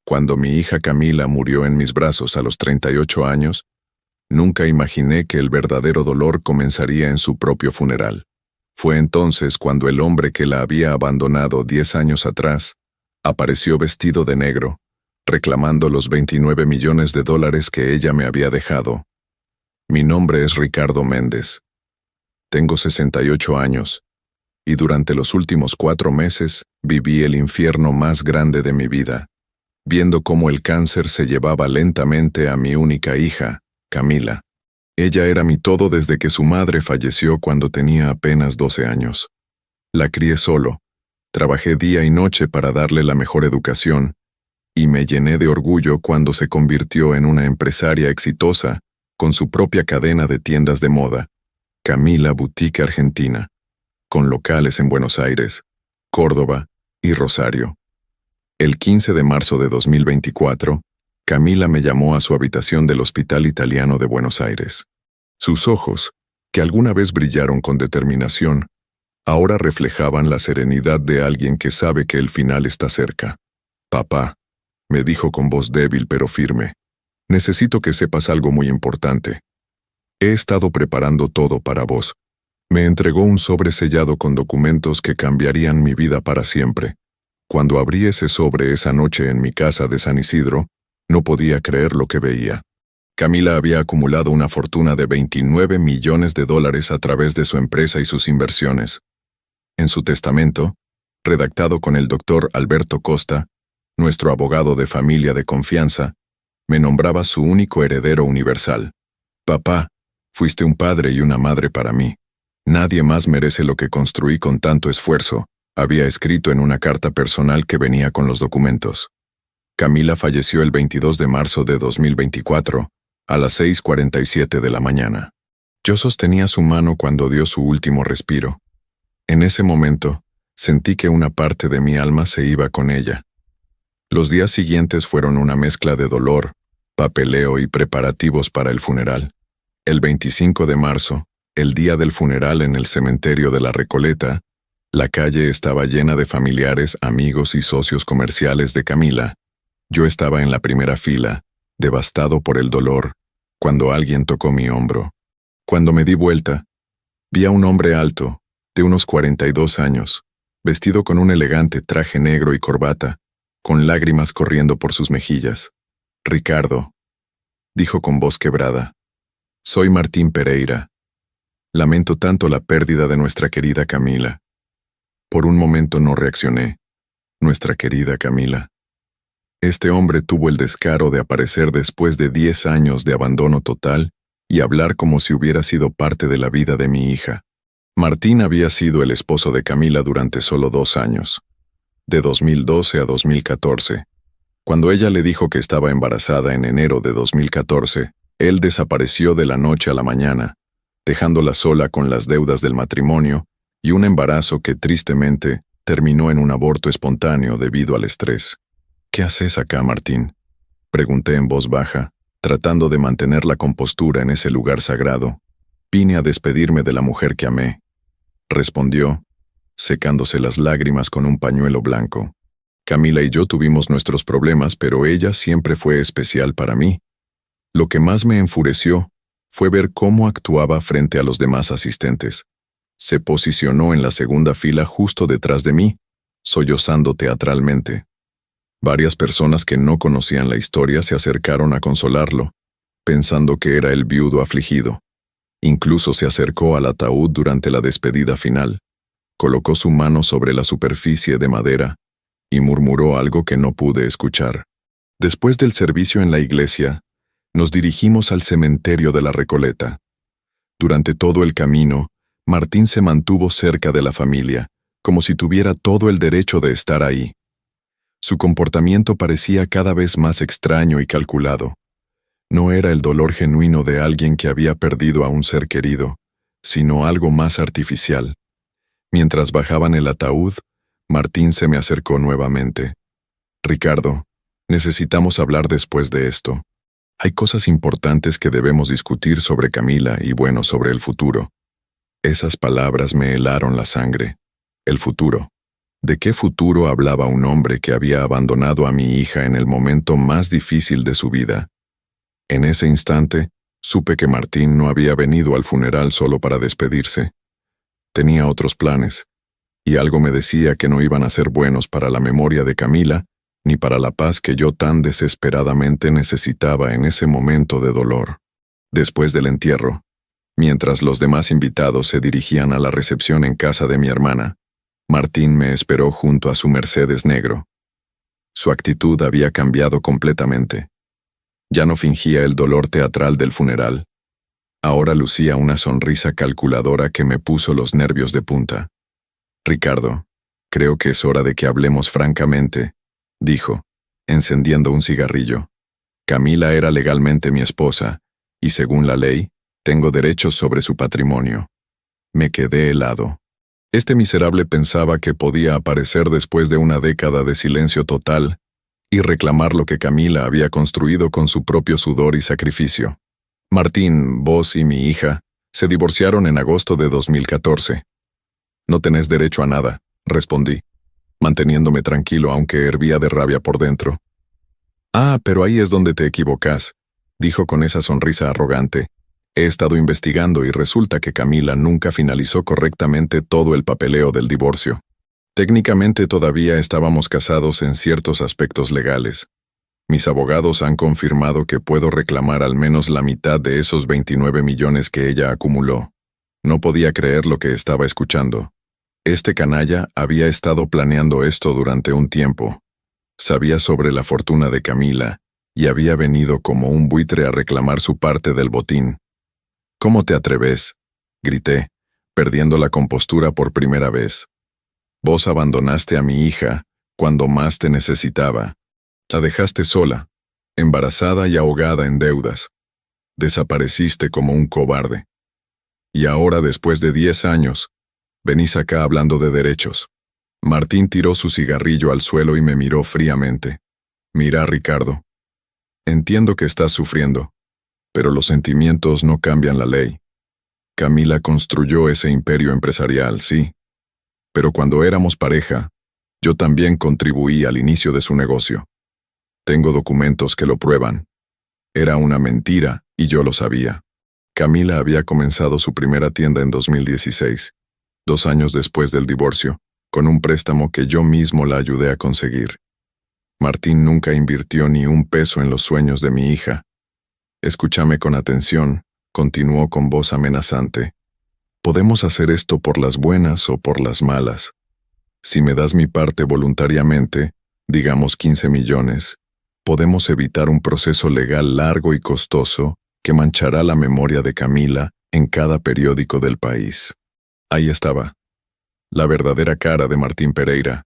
Cuando mi hija Camila murió en mis brazos a los 38 años, nunca imaginé que el verdadero dolor comenzaría en su propio funeral. Fue entonces cuando el hombre que la había abandonado 10 años atrás apareció vestido de negro, reclamando los 29 millones de dólares que ella me había dejado. Mi nombre es Ricardo Méndez. Tengo 68 años, y durante los últimos 4 meses viví el infierno más grande de mi vida, viendo cómo el cáncer se llevaba lentamente a mi única hija, Camila. Ella era mi todo desde que su madre falleció cuando tenía apenas 12 años. La crié solo, trabajé día y noche para darle la mejor educación, y me llené de orgullo cuando se convirtió en una empresaria exitosa con su propia cadena de tiendas de moda, Camila Boutique Argentina, con locales en Buenos Aires, Córdoba y Rosario. El 15 de marzo de 2024, Camila me llamó a su habitación del Hospital Italiano de Buenos Aires. Sus ojos, que alguna vez brillaron con determinación, ahora reflejaban la serenidad de alguien que sabe que el final está cerca. «Papá», me dijo con voz débil pero firme, «necesito que sepas algo muy importante. He estado preparando todo para vos». Me entregó un sobre sellado con documentos que cambiarían mi vida para siempre. Cuando abrí ese sobre esa noche en mi casa de San Isidro, no podía creer lo que veía. Camila había acumulado una fortuna de 29 millones de dólares a través de su empresa y sus inversiones. En su testamento, redactado con el doctor Alberto Costa, nuestro abogado de familia de confianza, me nombraba su único heredero universal. «Papá, fuiste un padre y una madre para mí. Nadie más merece lo que construí con tanto esfuerzo», había escrito en una carta personal que venía con los documentos. Camila falleció el 22 de marzo de 2024, a las 6:47 de la mañana. Yo sostenía su mano cuando dio su último respiro. En ese momento, sentí que una parte de mi alma se iba con ella. Los días siguientes fueron una mezcla de dolor, papeleo y preparativos para el funeral. El 25 de marzo, el día del funeral en el cementerio de La Recoleta, la calle estaba llena de familiares, amigos y socios comerciales de Camila. Yo estaba en la primera fila, devastado por el dolor, cuando alguien tocó mi hombro. Cuando me di vuelta, vi a un hombre alto, de unos 42 años, vestido con un elegante traje negro y corbata, con lágrimas corriendo por sus mejillas. «Ricardo», dijo con voz quebrada, «soy Martín Pereira. Lamento tanto la pérdida de nuestra querida Camila». Por un momento no reaccioné. Nuestra querida Camila. Este hombre tuvo el descaro de aparecer después de 10 años de abandono total y hablar como si hubiera sido parte de la vida de mi hija. Martín había sido el esposo de Camila durante solo 2 años, de 2012 a 2014. Cuando ella le dijo que estaba embarazada en enero de 2014, él desapareció de la noche a la mañana, dejándola sola con las deudas del matrimonio y un embarazo que tristemente terminó en un aborto espontáneo debido al estrés. «¿Qué haces acá, Martín?», pregunté en voz baja, tratando de mantener la compostura en ese lugar sagrado. «Vine a despedirme de la mujer que amé», respondió, secándose las lágrimas con un pañuelo blanco. «Camila y yo tuvimos nuestros problemas, pero ella siempre fue especial para mí. Lo que más me enfureció fue ver cómo actuaba frente a los demás asistentes. Se posicionó en la segunda fila justo detrás de mí, sollozando teatralmente. Varias personas que no conocían la historia se acercaron a consolarlo, pensando que era el viudo afligido. Incluso se acercó al ataúd durante la despedida final, colocó su mano sobre la superficie de madera y murmuró algo que no pude escuchar. Después del servicio en la iglesia, nos dirigimos al cementerio de La Recoleta. Durante todo el camino, Martín se mantuvo cerca de la familia, como si tuviera todo el derecho de estar ahí. Su comportamiento parecía cada vez más extraño y calculado. No era el dolor genuino de alguien que había perdido a un ser querido, sino algo más artificial. Mientras bajaban el ataúd, Martín se me acercó nuevamente. «Ricardo, necesitamos hablar después de esto. Hay cosas importantes que debemos discutir sobre Camila y bueno, sobre el futuro». Esas palabras me helaron la sangre. «El futuro», ¿De qué futuro hablaba un hombre que había abandonado a mi hija en el momento más difícil de su vida? En ese instante, supe que Martín no había venido al funeral solo para despedirse. Tenía otros planes, y algo me decía que no iban a ser buenos para la memoria de Camila, ni para la paz que yo tan desesperadamente necesitaba en ese momento de dolor. Después del entierro, mientras los demás invitados se dirigían a la recepción en casa de mi hermana, Martín me esperó junto a su Mercedes negro. Su actitud había cambiado completamente. Ya no fingía el dolor teatral del funeral. Ahora lucía una sonrisa calculadora que me puso los nervios de punta. «Ricardo, creo que es hora de que hablemos francamente», dijo, encendiendo un cigarrillo. «Camila era legalmente mi esposa, y según la ley, tengo derechos sobre su patrimonio». Me quedé helado. Este miserable pensaba que podía aparecer después de una década de silencio total y reclamar lo que Camila había construido con su propio sudor y sacrificio. «Martín, vos y mi hija se divorciaron en agosto de 2014. «No tenés derecho a nada», respondí, manteniéndome tranquilo aunque hervía de rabia por dentro. «Ah, pero ahí es donde te equivocás», dijo con esa sonrisa arrogante. «He estado investigando y resulta que Camila nunca finalizó correctamente todo el papeleo del divorcio. Técnicamente todavía estábamos casados en ciertos aspectos legales. Mis abogados han confirmado que puedo reclamar al menos la mitad de esos 29 millones que ella acumuló». No podía creer lo que estaba escuchando. Este canalla había estado planeando esto durante un tiempo. Sabía sobre la fortuna de Camila y había venido como un buitre a reclamar su parte del botín. «¿Cómo te atreves?», grité, perdiendo la compostura por primera vez. «Vos abandonaste a mi hija cuando más te necesitaba. La dejaste sola, embarazada y ahogada en deudas. Desapareciste como un cobarde. Y ahora, después de 10 años, venís acá hablando de derechos». Martín tiró su cigarrillo al suelo y me miró fríamente. «Mira, Ricardo, entiendo que estás sufriendo, pero los sentimientos no cambian la ley. Camila construyó ese imperio empresarial, sí, pero cuando éramos pareja, yo también contribuí al inicio de su negocio. Tengo documentos que lo prueban. Era una mentira y yo lo sabía. Camila había comenzado su primera tienda en 2016, 2 años después del divorcio, con un préstamo que yo mismo la ayudé a conseguir. Martín nunca invirtió ni un peso en los sueños de mi hija. Escúchame con atención», continuó con voz amenazante. «Podemos hacer esto por las buenas o por las malas. Si me das mi parte voluntariamente, digamos 15 millones, podemos evitar un proceso legal largo y costoso que manchará la memoria de Camila en cada periódico del país». Ahí estaba, la verdadera cara de Martín Pereira.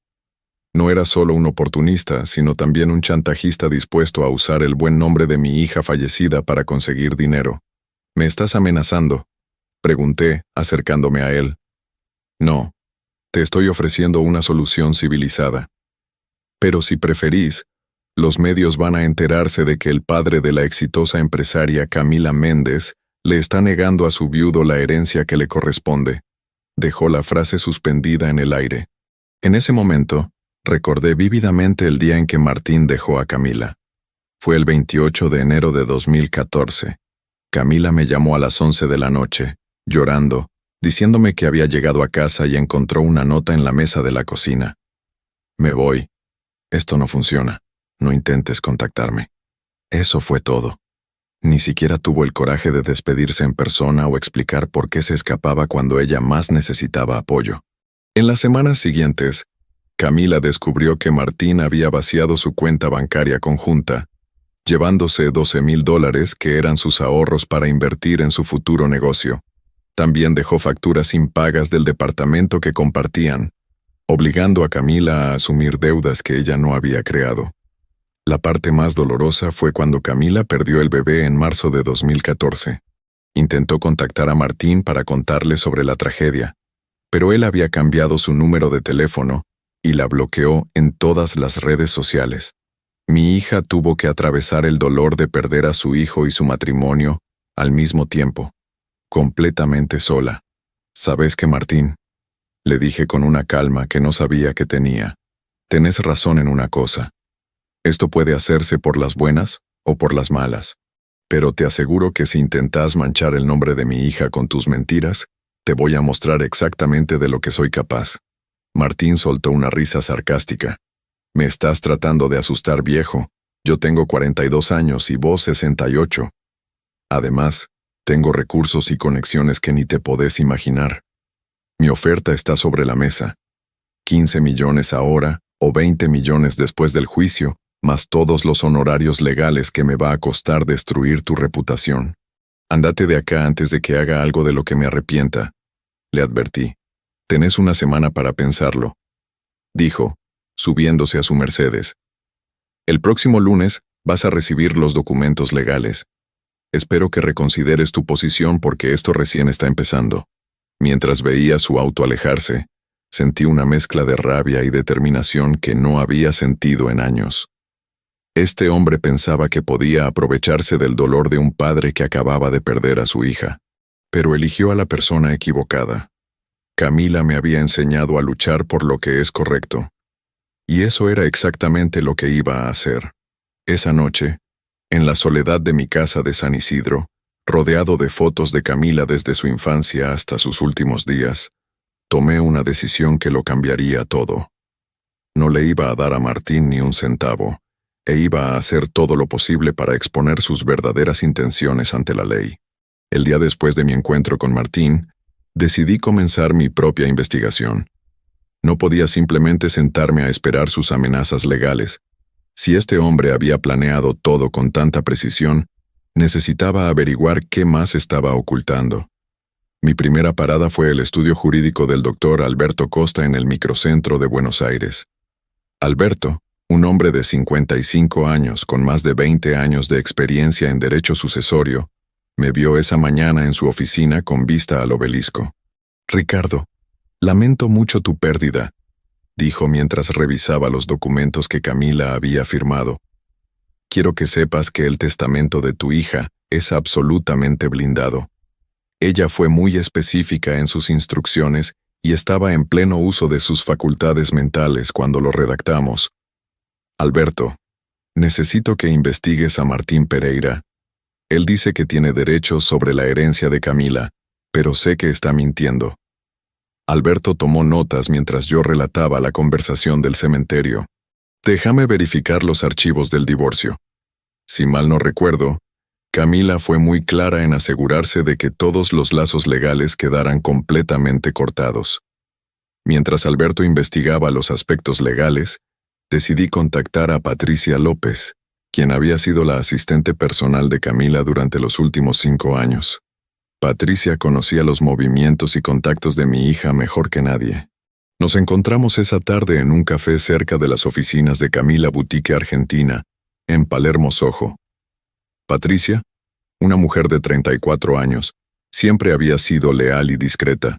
No era solo un oportunista, sino también un chantajista dispuesto a usar el buen nombre de mi hija fallecida para conseguir dinero. «¿Me estás amenazando?», pregunté, acercándome a él. «No, te estoy ofreciendo una solución civilizada. Pero si preferís, los medios van a enterarse de que el padre de la exitosa empresaria Camila Méndez le está negando a su viudo la herencia que le corresponde». Dejó la frase suspendida en el aire. En ese momento, recordé vívidamente el día en que Martín dejó a Camila. Fue el 28 de enero de 2014. Camila me llamó a las 11 de la noche, llorando, diciéndome que había llegado a casa y encontró una nota en la mesa de la cocina. «Me voy. Esto no funciona. No intentes contactarme». Eso fue todo. Ni siquiera tuvo el coraje de despedirse en persona o explicar por qué se escapaba cuando ella más necesitaba apoyo. En las semanas siguientes, Camila descubrió que Martín había vaciado su cuenta bancaria conjunta, llevándose $12,000 que eran sus ahorros para invertir en su futuro negocio. También dejó facturas impagas del departamento que compartían, obligando a Camila a asumir deudas que ella no había creado. La parte más dolorosa fue cuando Camila perdió el bebé en marzo de 2014. Intentó contactar a Martín para contarle sobre la tragedia, pero él había cambiado su número de teléfono y la bloqueó en todas las redes sociales. Mi hija tuvo que atravesar el dolor de perder a su hijo y su matrimonio al mismo tiempo, completamente sola. «¿Sabes qué, Martín?», Le dije con una calma que no sabía que tenía. Tenés razón en una cosa. Esto puede hacerse por las buenas o por las malas. Pero te aseguro que si intentás manchar el nombre de mi hija con tus mentiras, te voy a mostrar exactamente de lo que soy capaz. Martín soltó una risa sarcástica. Me estás tratando de asustar, viejo. Yo tengo 42 años y vos 68. Además, tengo recursos y conexiones que ni te podés imaginar. Mi oferta está sobre la mesa. 15 millones ahora o 20 millones después del juicio, más todos los honorarios legales que me va a costar destruir tu reputación. Andate de acá antes de que haga algo de lo que me arrepienta, le advertí. Tenés una semana para pensarlo, dijo, subiéndose a su Mercedes. El próximo lunes vas a recibir los documentos legales. Espero que reconsideres tu posición porque esto recién está empezando. Mientras veía su auto alejarse, sentí una mezcla de rabia y determinación que no había sentido en años. Este hombre pensaba que podía aprovecharse del dolor de un padre que acababa de perder a su hija, pero eligió a la persona equivocada. Camila me había enseñado a luchar por lo que es correcto. Y eso era exactamente lo que iba a hacer. Esa noche, en la soledad de mi casa de San Isidro, rodeado de fotos de Camila desde su infancia hasta sus últimos días, tomé una decisión que lo cambiaría todo. No le iba a dar a Martín ni un centavo, e iba a hacer todo lo posible para exponer sus verdaderas intenciones ante la ley. El día después de mi encuentro con Martín, decidí comenzar mi propia investigación. No podía simplemente sentarme a esperar sus amenazas legales. Si este hombre había planeado todo con tanta precisión, necesitaba averiguar qué más estaba ocultando. Mi primera parada fue el estudio jurídico del doctor Alberto Costa en el microcentro de Buenos Aires. Alberto, un hombre de 55 años con más de 20 años de experiencia en derecho sucesorio, me vio esa mañana en su oficina con vista al obelisco. «Ricardo, lamento mucho tu pérdida», dijo mientras revisaba los documentos que Camila había firmado. «Quiero que sepas que el testamento de tu hija es absolutamente blindado. Ella fue muy específica en sus instrucciones y estaba en pleno uso de sus facultades mentales cuando lo redactamos. Alberto, necesito que investigues a Martín Pereira. Él dice que tiene derechos sobre la herencia de Camila, pero sé que está mintiendo». Alberto tomó notas mientras yo relataba la conversación del cementerio. «Déjame verificar los archivos del divorcio. Si mal no recuerdo, Camila fue muy clara en asegurarse de que todos los lazos legales quedaran completamente cortados. Mientras Alberto investigaba los aspectos legales, decidí contactar a Patricia López, quien había sido la asistente personal de Camila durante los últimos 5 años. Patricia conocía los movimientos y contactos de mi hija mejor que nadie. Nos encontramos esa tarde en un café cerca de las oficinas de Camila Boutique Argentina, en Palermo, Soho. Patricia, una mujer de 34 años, siempre había sido leal y discreta.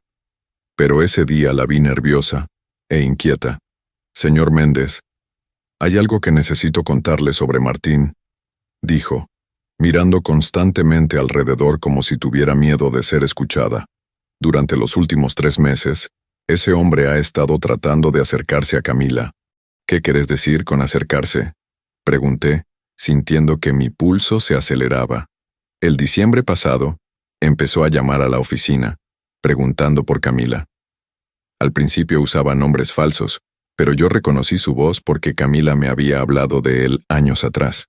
Pero ese día la vi nerviosa e inquieta. «Señor Méndez, hay algo que necesito contarle sobre Martín», dijo, mirando constantemente alrededor como si tuviera miedo de ser escuchada. «Durante los últimos 3 meses, ese hombre ha estado tratando de acercarse a Camila». «¿Qué querés decir con acercarse?», pregunté, sintiendo que mi pulso se aceleraba. El diciembre pasado, empezó a llamar a la oficina, preguntando por Camila. Al principio usaba nombres falsos, pero yo reconocí su voz porque Camila me había hablado de él años atrás.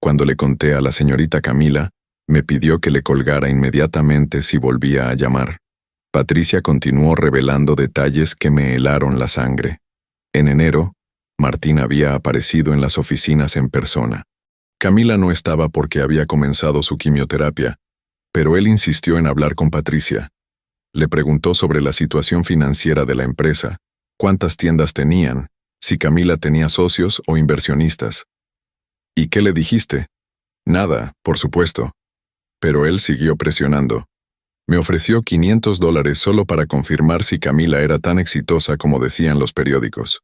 Cuando le conté a la señorita Camila, me pidió que le colgara inmediatamente si volvía a llamar. Patricia continuó revelando detalles que me helaron la sangre. En enero, Martín había aparecido en las oficinas en persona. Camila no estaba porque había comenzado su quimioterapia, pero él insistió en hablar con Patricia. Le preguntó sobre la situación financiera de la empresa, cuántas tiendas tenían, si Camila tenía socios o inversionistas. «¿Y qué le dijiste?». «Nada, por supuesto». Pero él siguió presionando. Me ofreció $500 solo para confirmar si Camila era tan exitosa como decían los periódicos.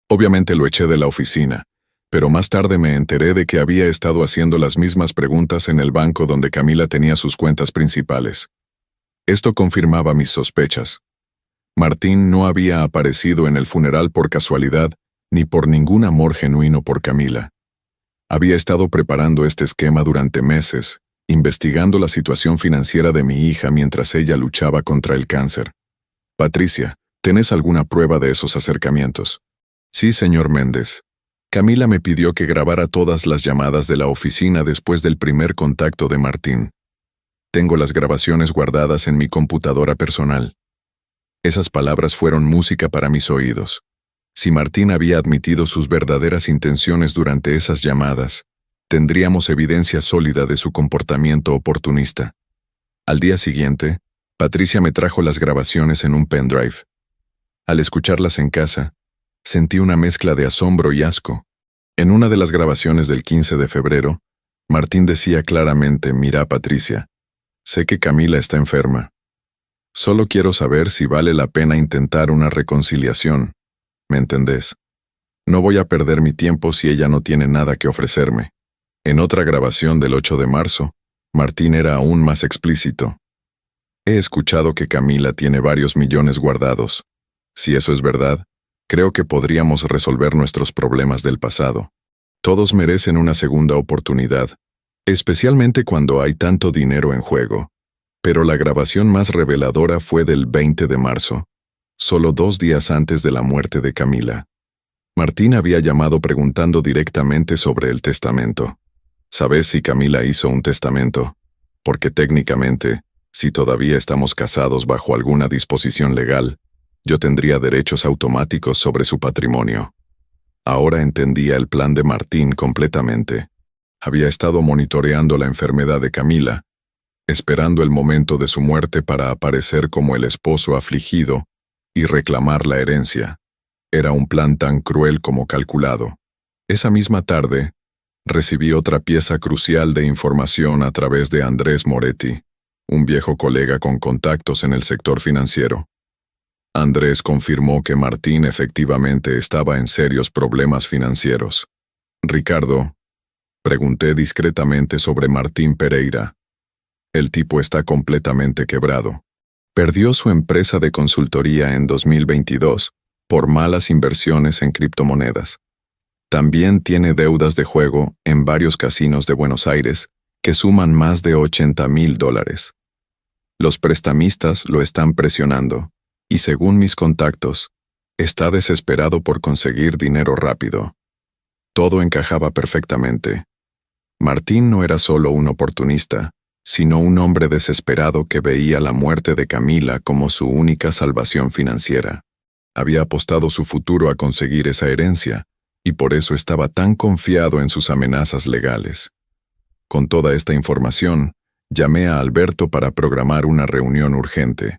Obviamente lo eché de la oficina, pero más tarde me enteré de que había estado haciendo las mismas preguntas en el banco donde Camila tenía sus cuentas principales. Esto confirmaba mis sospechas. Martín no había aparecido en el funeral por casualidad, ni por ningún amor genuino por Camila. Había estado preparando este esquema durante meses, investigando la situación financiera de mi hija mientras ella luchaba contra el cáncer. Patricia, ¿tenés alguna prueba de esos acercamientos? Sí, señor Méndez. Camila me pidió que grabara todas las llamadas de la oficina después del primer contacto de Martín. Tengo las grabaciones guardadas en mi computadora personal. Esas palabras fueron música para mis oídos. Si Martín había admitido sus verdaderas intenciones durante esas llamadas, tendríamos evidencia sólida de su comportamiento oportunista. Al día siguiente, Patricia me trajo las grabaciones en un pendrive. Al escucharlas en casa, sentí una mezcla de asombro y asco. En una de las grabaciones del 15 de febrero, Martín decía claramente: «Mira, Patricia, sé que Camila está enferma. Solo quiero saber si vale la pena intentar una reconciliación. ¿Me entendés? No voy a perder mi tiempo si ella no tiene nada que ofrecerme». En otra grabación del 8 de marzo, Martín era aún más explícito. «He escuchado que Camila tiene varios millones guardados. Si eso es verdad, creo que podríamos resolver nuestros problemas del pasado. Todos merecen una segunda oportunidad, especialmente cuando hay tanto dinero en juego». Pero la grabación más reveladora fue del 20 de marzo, solo 2 días antes de la muerte de Camila. Martín había llamado preguntando directamente sobre el testamento. ¿Sabes si Camila hizo un testamento? Porque técnicamente, si todavía estamos casados bajo alguna disposición legal, yo tendría derechos automáticos sobre su patrimonio. Ahora entendía el plan de Martín completamente. Había estado monitoreando la enfermedad de Camila, esperando el momento de su muerte para aparecer como el esposo afligido y reclamar la herencia. Era un plan tan cruel como calculado. Esa misma tarde, recibí otra pieza crucial de información a través de Andrés Moretti, un viejo colega con contactos en el sector financiero. Andrés confirmó que Martín efectivamente estaba en serios problemas financieros. «Ricardo», pregunté discretamente sobre Martín Pereira. «El tipo está completamente quebrado. Perdió su empresa de consultoría en 2022 por malas inversiones en criptomonedas. También tiene deudas de juego en varios casinos de Buenos Aires que suman más de $80,000. Los prestamistas lo están presionando y, según mis contactos, está desesperado por conseguir dinero rápido». Todo encajaba perfectamente. Martín no era solo un oportunista, sino un hombre desesperado que veía la muerte de Camila como su única salvación financiera. Había apostado su futuro a conseguir esa herencia, y por eso estaba tan confiado en sus amenazas legales. Con toda esta información, llamé a Alberto para programar una reunión urgente.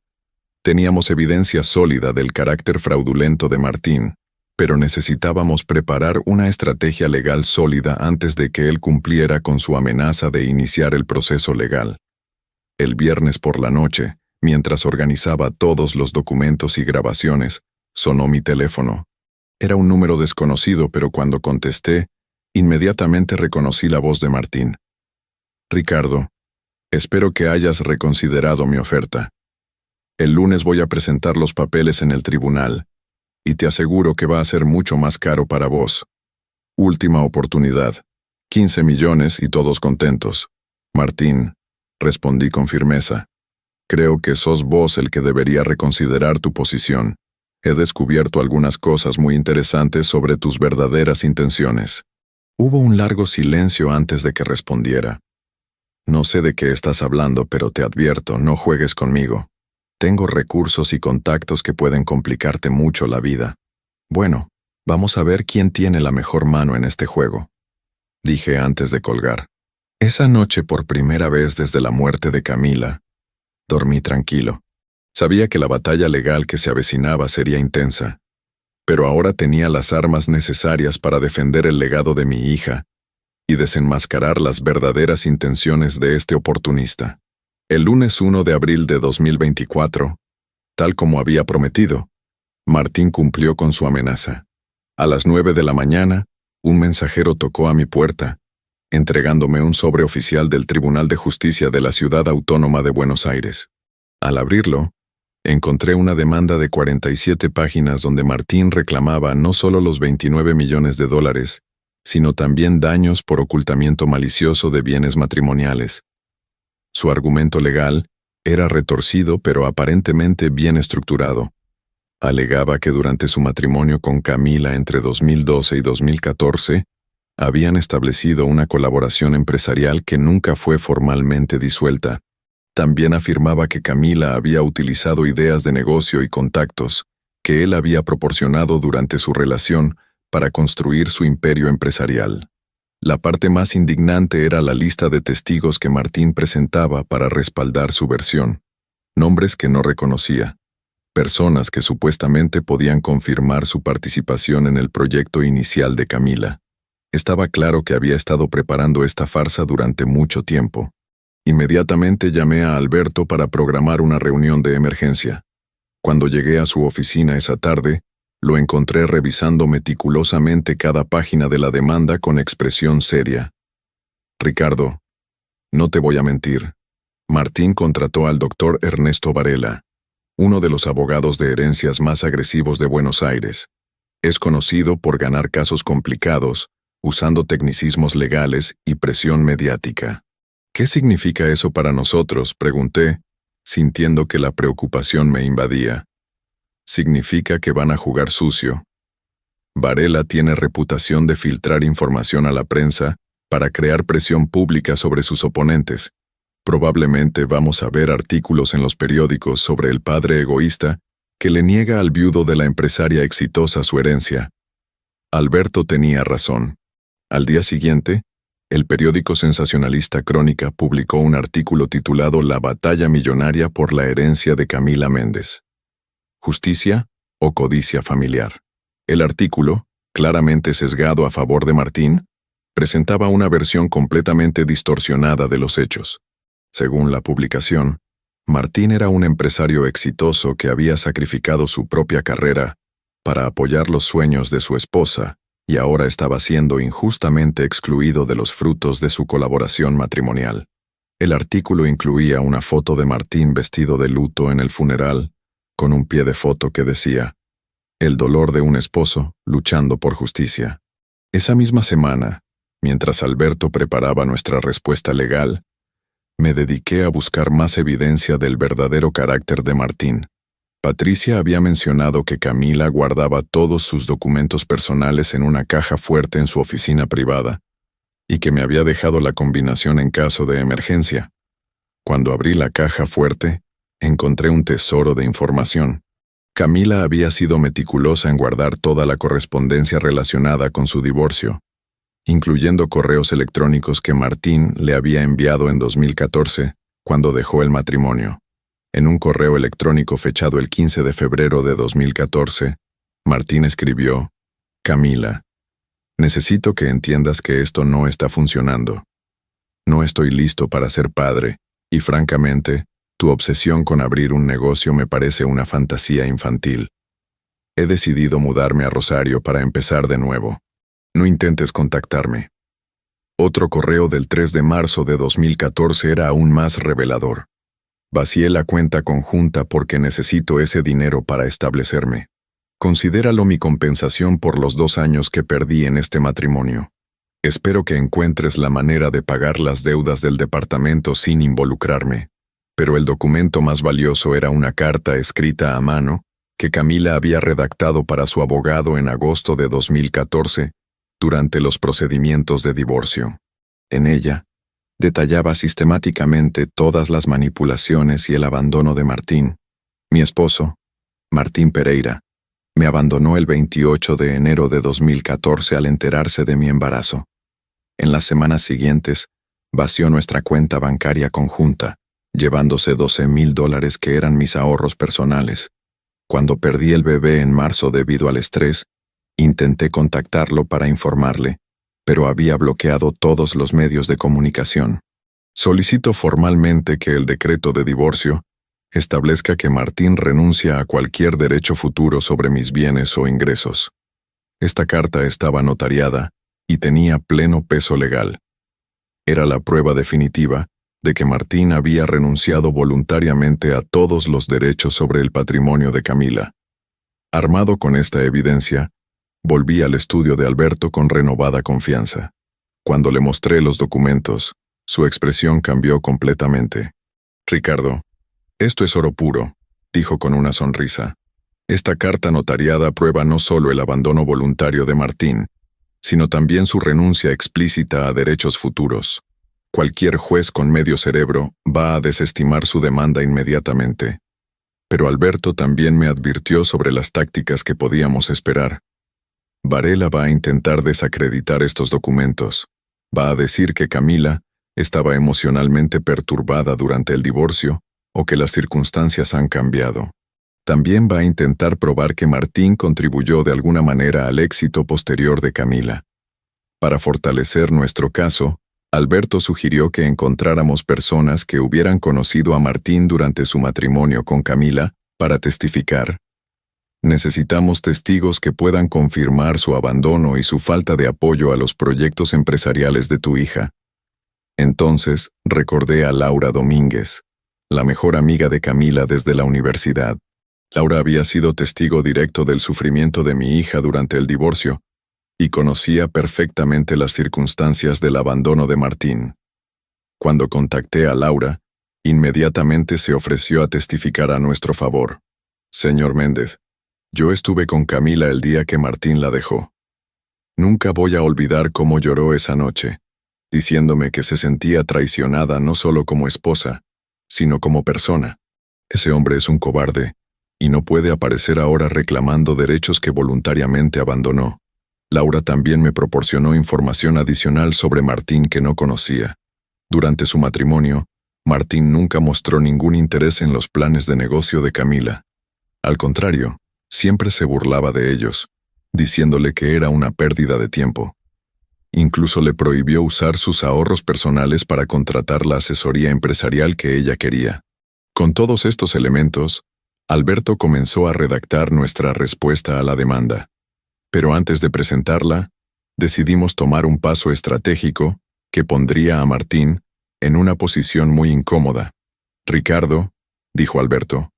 Teníamos evidencia sólida del carácter fraudulento de Martín, pero necesitábamos preparar una estrategia legal sólida antes de que él cumpliera con su amenaza de iniciar el proceso legal. El viernes por la noche, mientras organizaba todos los documentos y grabaciones, sonó mi teléfono. Era un número desconocido, pero cuando contesté, inmediatamente reconocí la voz de Martín. «Ricardo, espero que hayas reconsiderado mi oferta. El lunes voy a presentar los papeles en el tribunal, y te aseguro que va a ser mucho más caro para vos. Última oportunidad. 15 millones y todos contentos». «Martín», respondí con firmeza, «creo que sos vos el que debería reconsiderar tu posición. He descubierto algunas cosas muy interesantes sobre tus verdaderas intenciones». Hubo un largo silencio antes de que respondiera. «No sé de qué estás hablando, pero te advierto, no juegues conmigo. Tengo recursos y contactos que pueden complicarte mucho la vida. Bueno, vamos a ver quién tiene la mejor mano en este juego», dije antes de colgar. Esa noche, por primera vez desde la muerte de Camila, dormí tranquilo. Sabía que la batalla legal que se avecinaba sería intensa, pero ahora tenía las armas necesarias para defender el legado de mi hija y desenmascarar las verdaderas intenciones de este oportunista. El lunes 1 de abril de 2024, tal como había prometido, Martín cumplió con su amenaza. A las 9 de la mañana, un mensajero tocó a mi puerta, entregándome un sobre oficial del Tribunal de Justicia de la Ciudad Autónoma de Buenos Aires. Al abrirlo, Encontré una demanda de 47 páginas donde Martín reclamaba no solo los 29 millones de dólares, sino también daños por ocultamiento malicioso de bienes matrimoniales. Su argumento legal era retorcido pero aparentemente bien estructurado. Alegaba que durante su matrimonio con Camila entre 2012 y 2014, habían establecido una colaboración empresarial que nunca fue formalmente disuelta. También afirmaba que Camila había utilizado ideas de negocio y contactos que él había proporcionado durante su relación para construir su imperio empresarial. La parte más indignante era la lista de testigos que Martín presentaba para respaldar su versión. Nombres que no reconocía. Personas que supuestamente podían confirmar su participación en el proyecto inicial de Camila. Estaba claro que había estado preparando esta farsa durante mucho tiempo. Inmediatamente llamé a Alberto para programar una reunión de emergencia. Cuando llegué a su oficina esa tarde, lo encontré revisando meticulosamente cada página de la demanda con expresión seria. Ricardo, no te voy a mentir. Martín contrató al doctor Ernesto Varela, uno de los abogados de herencias más agresivos de Buenos Aires. Es conocido por ganar casos complicados, usando tecnicismos legales y presión mediática. ¿Qué significa eso para nosotros?, pregunté, sintiendo que la preocupación me invadía. Significa que van a jugar sucio. Varela tiene reputación de filtrar información a la prensa para crear presión pública sobre sus oponentes. Probablemente vamos a ver artículos en los periódicos sobre el padre egoísta que le niega al viudo de la empresaria exitosa su herencia. Alberto tenía razón. Al día siguiente, el periódico sensacionalista Crónica publicó un artículo titulado La batalla millonaria por la herencia de Camila Méndez. ¿Justicia o codicia familiar? El artículo, claramente sesgado a favor de Martín, presentaba una versión completamente distorsionada de los hechos. Según la publicación, Martín era un empresario exitoso que había sacrificado su propia carrera para apoyar los sueños de su esposa y ahora estaba siendo injustamente excluido de los frutos de su colaboración matrimonial. El artículo incluía una foto de Martín vestido de luto en el funeral, con un pie de foto que decía, «El dolor de un esposo luchando por justicia». Esa misma semana, mientras Alberto preparaba nuestra respuesta legal, me dediqué a buscar más evidencia del verdadero carácter de Martín. Patricia había mencionado que Camila guardaba todos sus documentos personales en una caja fuerte en su oficina privada, y que me había dejado la combinación en caso de emergencia. Cuando abrí la caja fuerte, encontré un tesoro de información. Camila había sido meticulosa en guardar toda la correspondencia relacionada con su divorcio, incluyendo correos electrónicos que Martín le había enviado en 2014, cuando dejó el matrimonio. En un correo electrónico fechado el 15 de febrero de 2014, Martín escribió, «Camila, necesito que entiendas que esto no está funcionando. No estoy listo para ser padre, y francamente, tu obsesión con abrir un negocio me parece una fantasía infantil. He decidido mudarme a Rosario para empezar de nuevo. No intentes contactarme». Otro correo del 3 de marzo de 2014 era aún más revelador. «Vacié la cuenta conjunta porque necesito ese dinero para establecerme. Considéralo mi compensación por los 2 años que perdí en este matrimonio. Espero que encuentres la manera de pagar las deudas del departamento sin involucrarme». Pero el documento más valioso era una carta escrita a mano que Camila había redactado para su abogado en agosto de 2014, durante los procedimientos de divorcio. En ella, detallaba sistemáticamente todas las manipulaciones y el abandono de Martín. Mi esposo, Martín Pereira, me abandonó el 28 de enero de 2014 al enterarse de mi embarazo. En las semanas siguientes, vació nuestra cuenta bancaria conjunta, llevándose $12,000 que eran mis ahorros personales. Cuando perdí el bebé en marzo debido al estrés, intenté contactarlo para informarle, pero había bloqueado todos los medios de comunicación. Solicito formalmente que el decreto de divorcio establezca que Martín renuncia a cualquier derecho futuro sobre mis bienes o ingresos. Esta carta estaba notariada y tenía pleno peso legal. Era la prueba definitiva de que Martín había renunciado voluntariamente a todos los derechos sobre el patrimonio de Camila. Armado con esta evidencia, volví al estudio de Alberto con renovada confianza. Cuando le mostré los documentos, su expresión cambió completamente. «Ricardo, esto es oro puro», dijo con una sonrisa. «Esta carta notariada prueba no solo el abandono voluntario de Martín, sino también su renuncia explícita a derechos futuros. Cualquier juez con medio cerebro va a desestimar su demanda inmediatamente. Pero Alberto también me advirtió sobre las tácticas que podíamos esperar. Varela va a intentar desacreditar estos documentos. Va a decir que Camila estaba emocionalmente perturbada durante el divorcio o que las circunstancias han cambiado. También va a intentar probar que Martín contribuyó de alguna manera al éxito posterior de Camila. Para fortalecer nuestro caso, Alberto sugirió que encontráramos personas que hubieran conocido a Martín durante su matrimonio con Camila para testificar. Necesitamos testigos que puedan confirmar su abandono y su falta de apoyo a los proyectos empresariales de tu hija. Entonces, recordé a Laura Domínguez, la mejor amiga de Camila desde la universidad. Laura había sido testigo directo del sufrimiento de mi hija durante el divorcio y conocía perfectamente las circunstancias del abandono de Martín. Cuando contacté a Laura, inmediatamente se ofreció a testificar a nuestro favor. «Señor Méndez, yo estuve con Camila el día que Martín la dejó. Nunca voy a olvidar cómo lloró esa noche, diciéndome que se sentía traicionada no solo como esposa, sino como persona. Ese hombre es un cobarde, y no puede aparecer ahora reclamando derechos que voluntariamente abandonó». Laura también me proporcionó información adicional sobre Martín que no conocía. Durante su matrimonio, Martín nunca mostró ningún interés en los planes de negocio de Camila. Al contrario, siempre se burlaba de ellos, diciéndole que era una pérdida de tiempo. Incluso le prohibió usar sus ahorros personales para contratar la asesoría empresarial que ella quería. Con todos estos elementos, Alberto comenzó a redactar nuestra respuesta a la demanda. Pero antes de presentarla, decidimos tomar un paso estratégico que pondría a Martín en una posición muy incómoda. «Ricardo», dijo Alberto,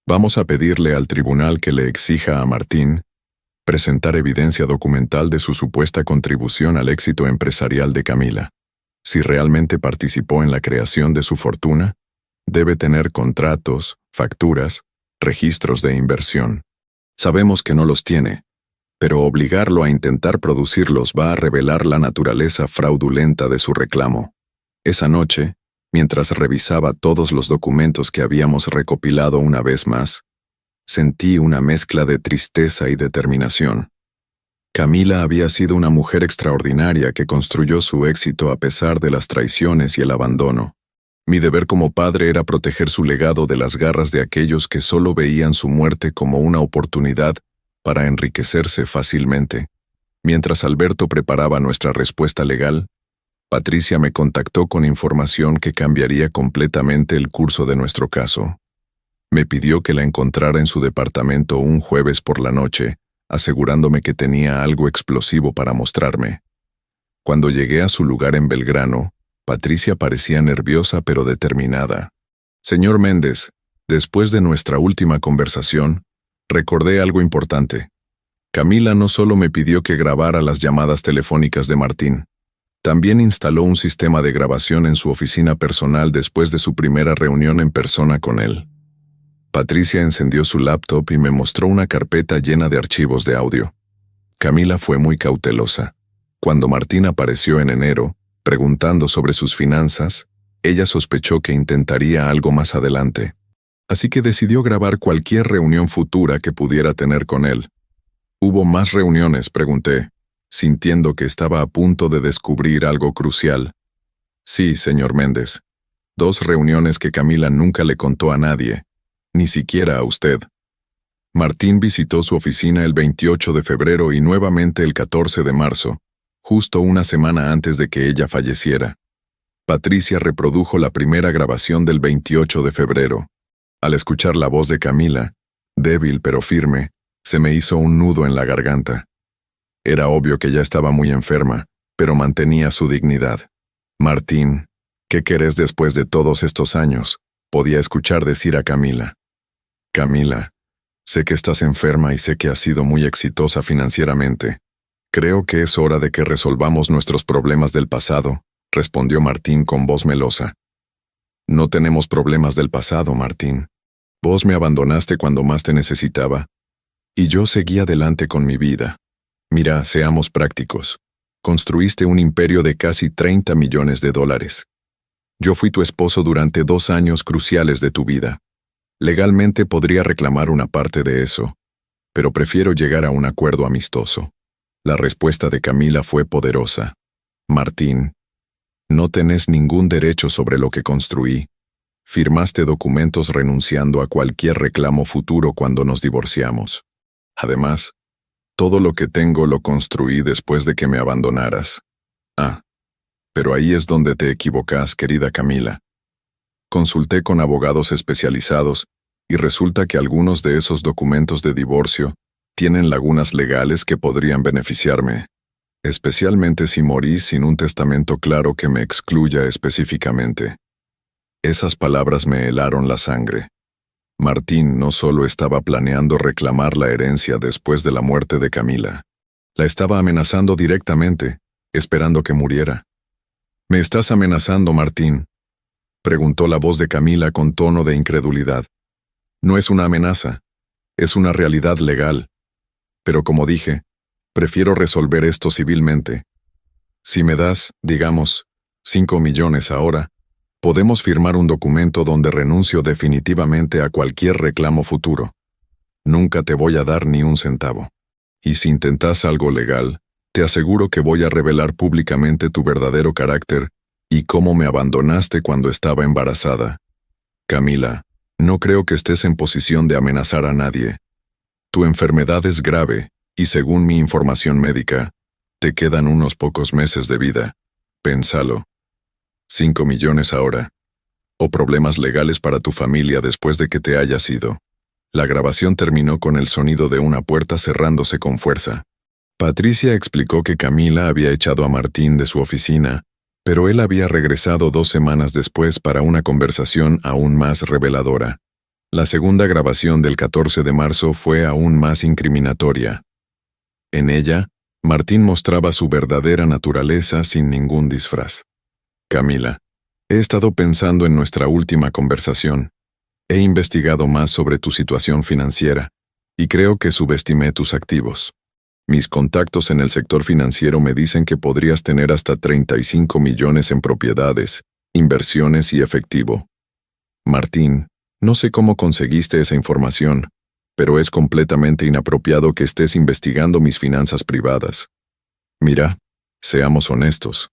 «vamos a pedirle al tribunal que le exija a Martín presentar evidencia documental de su supuesta contribución al éxito empresarial de Camila. Si realmente participó en la creación de su fortuna, debe tener contratos, facturas, registros de inversión. Sabemos que no los tiene, pero obligarlo a intentar producirlos va a revelar la naturaleza fraudulenta de su reclamo». Esa noche, mientras revisaba todos los documentos que habíamos recopilado una vez más, sentí una mezcla de tristeza y determinación. Camila había sido una mujer extraordinaria que construyó su éxito a pesar de las traiciones y el abandono. Mi deber como padre era proteger su legado de las garras de aquellos que solo veían su muerte como una oportunidad para enriquecerse fácilmente. Mientras Alberto preparaba nuestra respuesta legal, Patricia me contactó con información que cambiaría completamente el curso de nuestro caso. Me pidió que la encontrara en su departamento un jueves por la noche, asegurándome que tenía algo explosivo para mostrarme. Cuando llegué a su lugar en Belgrano, Patricia parecía nerviosa pero determinada. «Señor Méndez, después de nuestra última conversación, recordé algo importante. Camila no solo me pidió que grabara las llamadas telefónicas de Martín, también instaló un sistema de grabación en su oficina personal después de su primera reunión en persona con él». Patricia encendió su laptop y me mostró una carpeta llena de archivos de audio. Camila fue muy cautelosa. Cuando Martín apareció en enero, preguntando sobre sus finanzas, ella sospechó que intentaría algo más adelante. Así que decidió grabar cualquier reunión futura que pudiera tener con él. «¿Hubo más reuniones?», pregunté, sintiendo que estaba a punto de descubrir algo crucial. «Sí, señor Méndez. 2 reuniones que Camila nunca le contó a nadie, ni siquiera a usted. Martín visitó su oficina el 28 de febrero y nuevamente el 14 de marzo, justo una semana antes de que ella falleciera. Patricia reprodujo la primera grabación del 28 de febrero. Al escuchar la voz de Camila, débil pero firme, se me hizo un nudo en la garganta. Era obvio que ya estaba muy enferma, pero mantenía su dignidad. «Martín», ¿Qué querés después de todos estos años? Podía escuchar decir a Camila. Camila, sé que estás enferma y sé que has sido muy exitosa financieramente. Creo que es hora de que resolvamos nuestros problemas del pasado, respondió Martín con voz melosa. No tenemos problemas del pasado, Martín. Vos me abandonaste cuando más te necesitaba. Y yo seguí adelante con mi vida. Mira, seamos prácticos. Construiste un imperio de casi 30 millones de dólares. Yo fui tu esposo durante 2 años cruciales de tu vida. Legalmente podría reclamar una parte de eso, pero prefiero llegar a un acuerdo amistoso. La respuesta de Camila fue poderosa. Martín, no tenés ningún derecho sobre lo que construí. Firmaste documentos renunciando a cualquier reclamo futuro cuando nos divorciamos. Además, todo lo que tengo lo construí después de que me abandonaras. Pero ahí es donde te equivocás, querida Camila. Consulté con abogados especializados y resulta que algunos de esos documentos de divorcio tienen lagunas legales que podrían beneficiarme, especialmente si morí sin un testamento claro que me excluya específicamente. Esas palabras me helaron la sangre. Martín no solo estaba planeando reclamar la herencia después de la muerte de Camila, la estaba amenazando directamente, esperando que muriera. ¿Me estás amenazando, Martín?, preguntó la voz de Camila con tono de incredulidad. No es una amenaza, es una realidad legal. Pero como dije, prefiero resolver esto civilmente. Si me das, digamos, 5 millones ahora, podemos firmar un documento donde renuncio definitivamente a cualquier reclamo futuro. Nunca te voy a dar ni un centavo. Y si intentas algo legal, te aseguro que voy a revelar públicamente tu verdadero carácter y cómo me abandonaste cuando estaba embarazada. Camila, no creo que estés en posición de amenazar a nadie. Tu enfermedad es grave y según mi información médica, te quedan unos pocos meses de vida. Pénsalo. 5 millones ahora. O problemas legales para tu familia después de que te hayas ido. La grabación terminó con el sonido de una puerta cerrándose con fuerza. Patricia explicó que Camila había echado a Martín de su oficina, pero él había regresado 2 semanas después para una conversación aún más reveladora. La segunda grabación del 14 de marzo fue aún más incriminatoria. En ella, Martín mostraba su verdadera naturaleza sin ningún disfraz. Camila, he estado pensando en nuestra última conversación. He investigado más sobre tu situación financiera y creo que subestimé tus activos. Mis contactos en el sector financiero me dicen que podrías tener hasta 35 millones en propiedades, inversiones y efectivo. Martín, no sé cómo conseguiste esa información, pero es completamente inapropiado que estés investigando mis finanzas privadas. Mira, seamos honestos.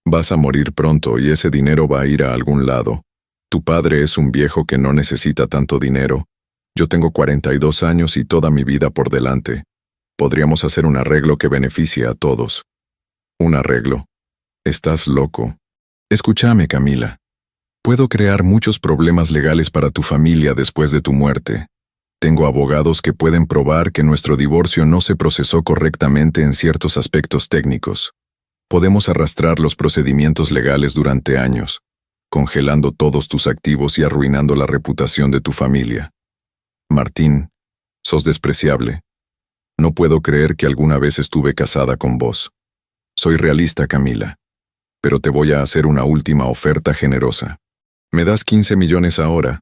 Vas a morir pronto y ese dinero va a ir a algún lado. Tu padre es un viejo que no necesita tanto dinero. Yo tengo 42 años y toda mi vida por delante. Podríamos hacer un arreglo que beneficie a todos. ¿Un arreglo? Estás loco. Escúchame, Camila. Puedo crear muchos problemas legales para tu familia después de tu muerte. Tengo abogados que pueden probar que nuestro divorcio no se procesó correctamente en ciertos aspectos técnicos. Podemos arrastrar los procedimientos legales durante años, congelando todos tus activos y arruinando la reputación de tu familia. Martín, sos despreciable. No puedo creer que alguna vez estuve casada con vos. Soy realista, Camila, pero te voy a hacer una última oferta generosa. Me das 15 millones ahora,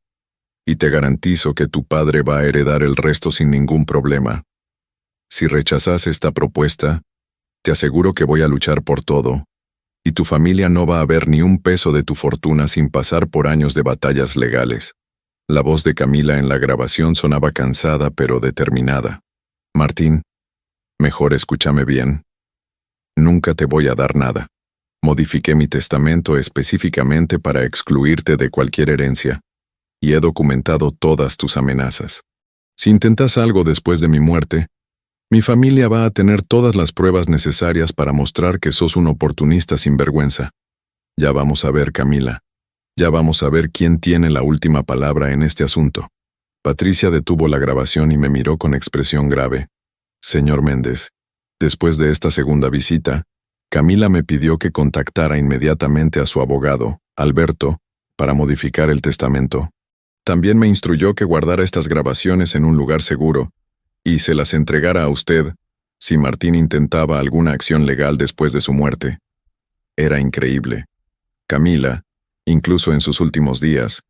y te garantizo que tu padre va a heredar el resto sin ningún problema. Si rechazas esta propuesta, te aseguro que voy a luchar por todo, y tu familia no va a ver ni un peso de tu fortuna sin pasar por años de batallas legales. La voz de Camila en la grabación sonaba cansada pero determinada. Martín, mejor escúchame bien. Nunca te voy a dar nada. Modifiqué mi testamento específicamente para excluirte de cualquier herencia, y he documentado todas tus amenazas. Si intentas algo después de mi muerte, mi familia va a tener todas las pruebas necesarias para mostrar que sos un oportunista sin vergüenza. Ya vamos a ver, Camila. Ya vamos a ver quién tiene la última palabra en este asunto. Patricia detuvo la grabación y me miró con expresión grave. Señor Méndez, después de esta segunda visita, Camila me pidió que contactara inmediatamente a su abogado Alberto, para modificar el testamento. También me instruyó que guardara estas grabaciones en un lugar seguro y se las entregara a usted si Martín intentaba alguna acción legal después de su muerte. Era increíble. Camila, incluso en sus últimos días,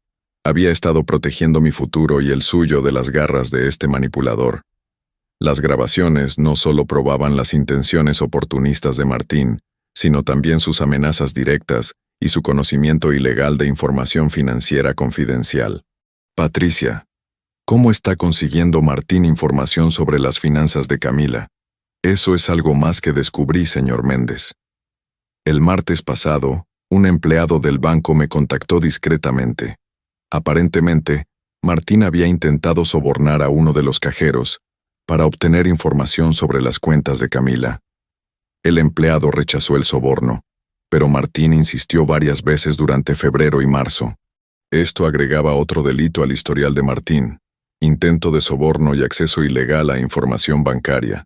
había estado protegiendo mi futuro y el suyo de las garras de este manipulador. Las grabaciones no solo probaban las intenciones oportunistas de Martín, sino también sus amenazas directas y su conocimiento ilegal de información financiera confidencial. Patricia, ¿cómo está consiguiendo Martín información sobre las finanzas de Camila? Eso es algo más que descubrí, señor Méndez. El martes pasado, un empleado del banco me contactó discretamente. Aparentemente, Martín había intentado sobornar a uno de los cajeros para obtener información sobre las cuentas de Camila. El empleado rechazó el soborno, pero Martín insistió varias veces durante febrero y marzo. Esto agregaba otro delito al historial de Martín: intento de soborno y acceso ilegal a información bancaria.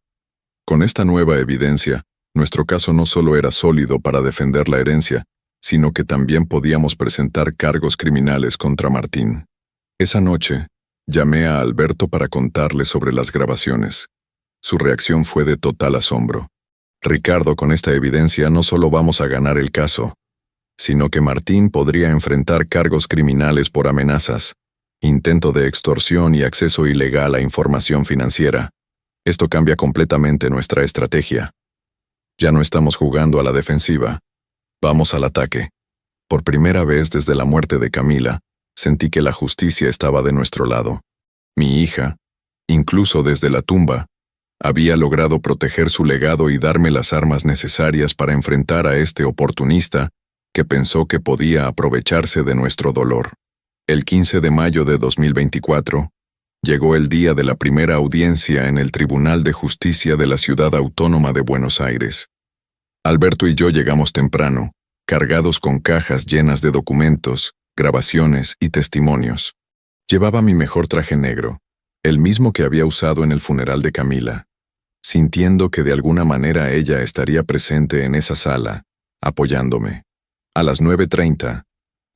Con esta nueva evidencia, nuestro caso no solo era sólido para defender la herencia, sino que también podíamos presentar cargos criminales contra Martín. Esa noche, llamé a Alberto para contarle sobre las grabaciones. Su reacción fue de total asombro. Ricardo, con esta evidencia no solo vamos a ganar el caso, sino que Martín podría enfrentar cargos criminales por amenazas, intento de extorsión y acceso ilegal a información financiera. Esto cambia completamente nuestra estrategia. Ya no estamos jugando a la defensiva. Vamos al ataque. Por primera vez desde la muerte de Camila, sentí que la justicia estaba de nuestro lado. Mi hija, incluso desde la tumba, había logrado proteger su legado y darme las armas necesarias para enfrentar a este oportunista que pensó que podía aprovecharse de nuestro dolor. El 15 de mayo de 2024, llegó el día de la primera audiencia en el Tribunal de Justicia de la Ciudad Autónoma de Buenos Aires. Alberto y yo llegamos temprano, cargados con cajas llenas de documentos, grabaciones y testimonios. Llevaba mi mejor traje negro, el mismo que había usado en el funeral de Camila, sintiendo que de alguna manera ella estaría presente en esa sala, apoyándome. A las 9:30,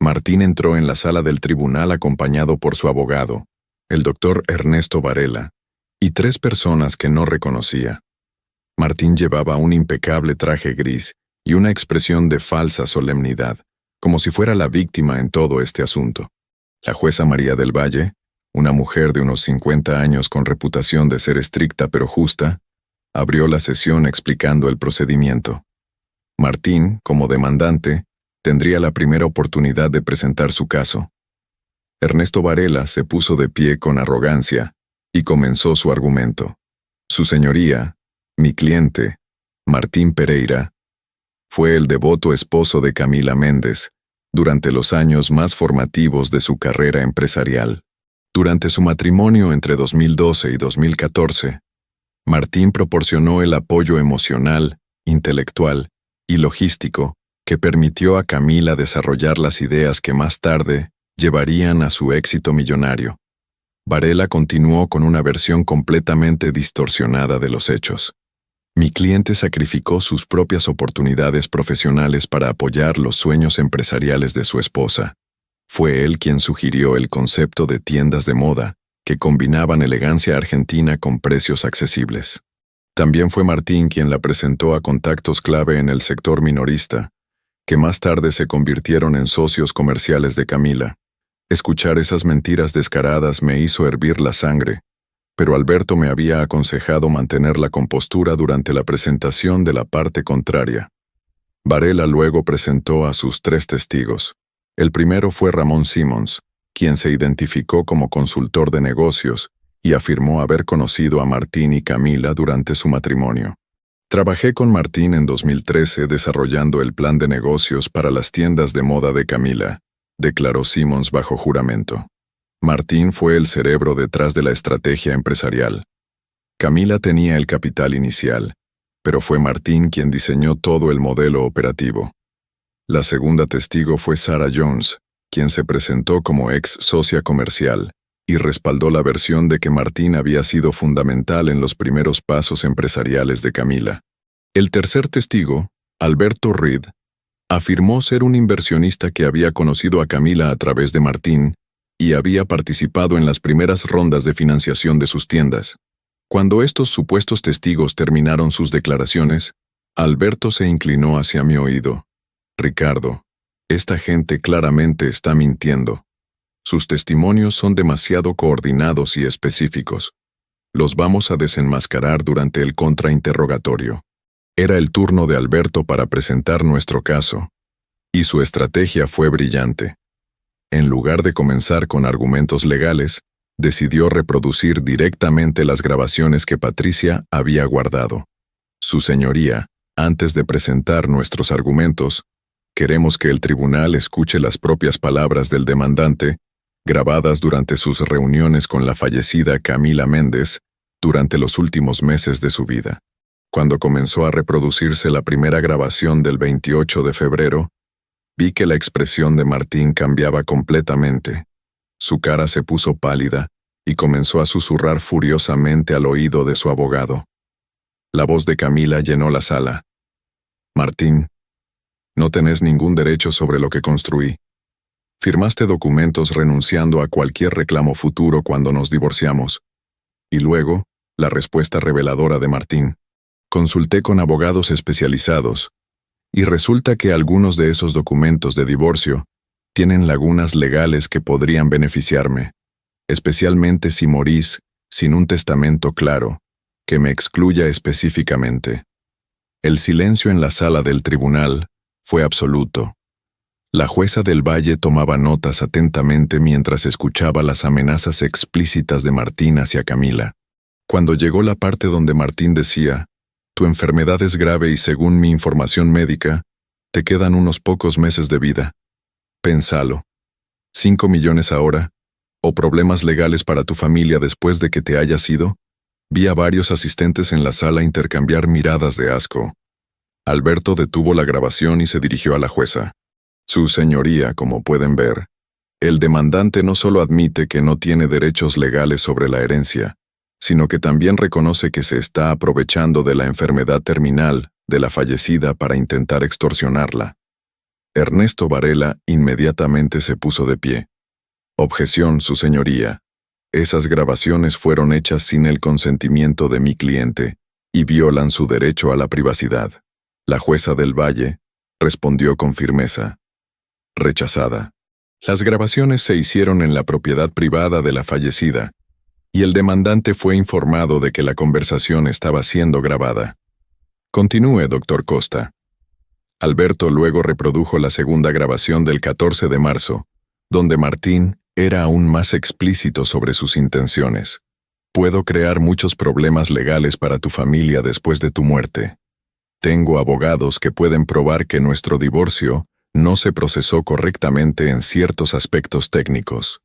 Martín entró en la sala del tribunal acompañado por su abogado, el doctor Ernesto Varela, y 3 personas que no reconocía. Martín llevaba un impecable traje gris y una expresión de falsa solemnidad, como si fuera la víctima en todo este asunto. La jueza María del Valle, una mujer de unos 50 años con reputación de ser estricta pero justa, abrió la sesión explicando el procedimiento. Martín, como demandante, tendría la primera oportunidad de presentar su caso. Ernesto Varela se puso de pie con arrogancia y comenzó su argumento. Su señoría, mi cliente, Martín Pereira, fue el devoto esposo de Camila Méndez durante los años más formativos de su carrera empresarial. Durante su matrimonio entre 2012 y 2014, Martín proporcionó el apoyo emocional, intelectual y logístico que permitió a Camila desarrollar las ideas que más tarde llevarían a su éxito millonario. Varela continuó con una versión completamente distorsionada de los hechos. Mi cliente sacrificó sus propias oportunidades profesionales para apoyar los sueños empresariales de su esposa. Fue él quien sugirió el concepto de tiendas de moda, que combinaban elegancia argentina con precios accesibles. También fue Martín quien la presentó a contactos clave en el sector minorista, que más tarde se convirtieron en socios comerciales de Camila. Escuchar esas mentiras descaradas me hizo hervir la sangre, pero Alberto me había aconsejado mantener la compostura durante la presentación de la parte contraria. Varela luego presentó a sus 3 testigos. El primero fue Ramón Simons, quien se identificó como consultor de negocios y afirmó haber conocido a Martín y Camila durante su matrimonio. Trabajé con Martín en 2013 desarrollando el plan de negocios para las tiendas de moda de Camila, declaró Simons bajo juramento. Martín fue el cerebro detrás de la estrategia empresarial. Camila tenía el capital inicial, pero fue Martín quien diseñó todo el modelo operativo. La segunda testigo fue Sarah Jones, quien se presentó como ex socia comercial y respaldó la versión de que Martín había sido fundamental en los primeros pasos empresariales de Camila. El tercer testigo, Alberto Reed, Afirmó ser un inversionista que había conocido a Camila a través de Martín y había participado en las primeras rondas de financiación de sus tiendas. Cuando estos supuestos testigos terminaron sus declaraciones, Alberto se inclinó hacia mi oído. Ricardo, esta gente claramente está mintiendo. Sus testimonios son demasiado coordinados y específicos. Los vamos a desenmascarar durante el contrainterrogatorio. Era el turno de Alberto para presentar nuestro caso, y su estrategia fue brillante. En lugar de comenzar con argumentos legales, decidió reproducir directamente las grabaciones que Patricia había guardado. Su señoría, antes de presentar nuestros argumentos, queremos que el tribunal escuche las propias palabras del demandante, grabadas durante sus reuniones con la fallecida Camila Méndez durante los últimos meses de su vida. Cuando comenzó a reproducirse la primera grabación del 28 de febrero, vi que la expresión de Martín cambiaba completamente. Su cara se puso pálida y comenzó a susurrar furiosamente al oído de su abogado. La voz de Camila llenó la sala. Martín, no tenés ningún derecho sobre lo que construí. Firmaste documentos renunciando a cualquier reclamo futuro cuando nos divorciamos. Y luego, la respuesta reveladora de Martín. Consulté con abogados especializados, y resulta que algunos de esos documentos de divorcio tienen lagunas legales que podrían beneficiarme, especialmente si morís sin un testamento claro, que me excluya específicamente. El silencio en la sala del tribunal fue absoluto. La jueza del Valle tomaba notas atentamente mientras escuchaba las amenazas explícitas de Martín hacia Camila. Cuando llegó la parte donde Martín decía, «Tu enfermedad es grave y según mi información médica, te quedan unos pocos meses de vida. Pénsalo. 5 millones ahora, o problemas legales para tu familia después de que te hayas ido». Vi a varios asistentes en la sala intercambiar miradas de asco. Alberto detuvo la grabación y se dirigió a la jueza. Su señoría, como pueden ver, el demandante no solo admite que no tiene derechos legales sobre la herencia, sino que también reconoce que se está aprovechando de la enfermedad terminal de la fallecida para intentar extorsionarla. Ernesto Varela inmediatamente se puso de pie. Objeción, su señoría. Esas grabaciones fueron hechas sin el consentimiento de mi cliente y violan su derecho a la privacidad. La jueza del Valle respondió con firmeza. Rechazada. Las grabaciones se hicieron en la propiedad privada de la fallecida, y el demandante fue informado de que la conversación estaba siendo grabada. Continúe, doctor Costa. Alberto luego reprodujo la segunda grabación del 14 de marzo, donde Martín era aún más explícito sobre sus intenciones. Puedo crear muchos problemas legales para tu familia después de tu muerte. Tengo abogados que pueden probar que nuestro divorcio no se procesó correctamente en ciertos aspectos técnicos.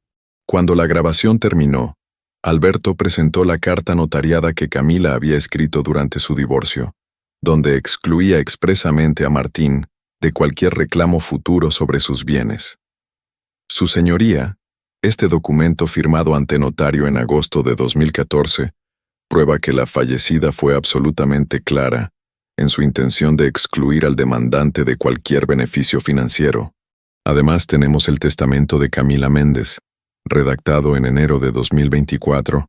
Cuando la grabación terminó, Alberto presentó la carta notariada que Camila había escrito durante su divorcio, donde excluía expresamente a Martín de cualquier reclamo futuro sobre sus bienes. Su señoría, este documento firmado ante notario en agosto de 2014, prueba que la fallecida fue absolutamente clara en su intención de excluir al demandante de cualquier beneficio financiero. Además, tenemos el testamento de Camila Méndez, redactado en enero de 2024,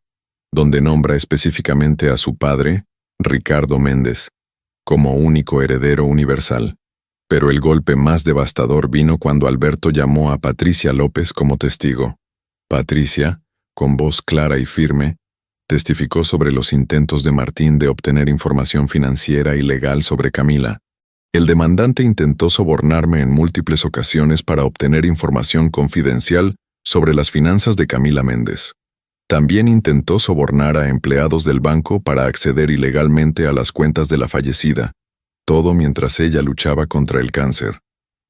donde nombra específicamente a su padre, Ricardo Méndez, como único heredero universal. Pero el golpe más devastador vino cuando Alberto llamó a Patricia López como testigo. Patricia, con voz clara y firme, testificó sobre los intentos de Martín de obtener información financiera y legal sobre Camila. El demandante intentó sobornarme en múltiples ocasiones para obtener información confidencial sobre las finanzas de Camila Méndez. También intentó sobornar a empleados del banco para acceder ilegalmente a las cuentas de la fallecida, todo mientras ella luchaba contra el cáncer.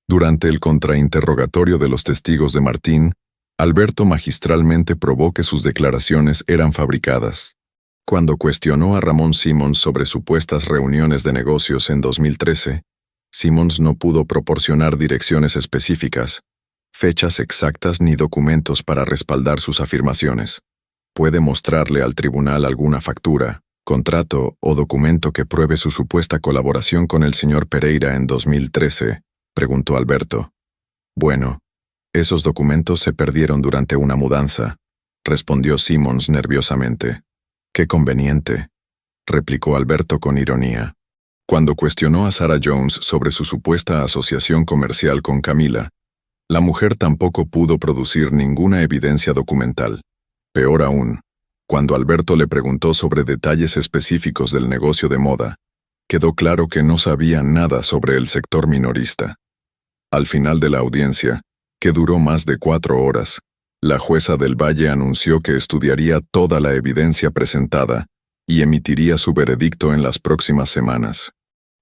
Durante el contrainterrogatorio de los testigos de Martín, Alberto magistralmente probó que sus declaraciones eran fabricadas. Cuando cuestionó a Ramón Simons sobre supuestas reuniones de negocios en 2013, Simons no pudo proporcionar direcciones específicas, fechas exactas ni documentos para respaldar sus afirmaciones. Puede mostrarle al tribunal alguna factura, contrato o documento que pruebe su supuesta colaboración con el señor Pereira en 2013, preguntó Alberto. Bueno, esos documentos se perdieron durante una mudanza, respondió Simmons nerviosamente. Qué conveniente, replicó Alberto con ironía. Cuando cuestionó a Sarah Jones sobre su supuesta asociación comercial con Camila, la mujer tampoco pudo producir ninguna evidencia documental. Peor aún, cuando Alberto le preguntó sobre detalles específicos del negocio de moda, quedó claro que no sabía nada sobre el sector minorista. Al final de la audiencia, que duró más de 4 horas, la jueza del Valle anunció que estudiaría toda la evidencia presentada y emitiría su veredicto en las próximas semanas.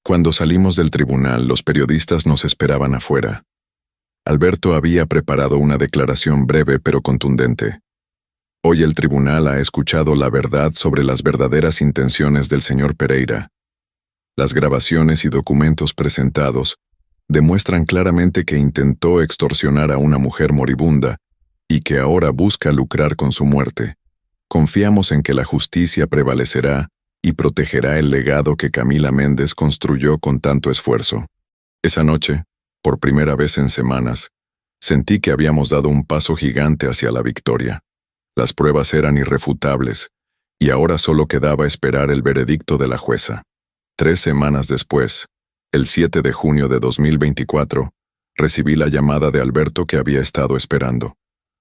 Cuando salimos del tribunal, los periodistas nos esperaban afuera. Alberto había preparado una declaración breve pero contundente. Hoy el tribunal ha escuchado la verdad sobre las verdaderas intenciones del señor Pereira. Las grabaciones y documentos presentados demuestran claramente que intentó extorsionar a una mujer moribunda y que ahora busca lucrar con su muerte. Confiamos en que la justicia prevalecerá y protegerá el legado que Camila Méndez construyó con tanto esfuerzo. Esa noche, por primera vez en semanas, sentí que habíamos dado un paso gigante hacia la victoria. Las pruebas eran irrefutables, y ahora solo quedaba esperar el veredicto de la jueza. 3 semanas después, el 7 de junio de 2024, recibí la llamada de Alberto que había estado esperando.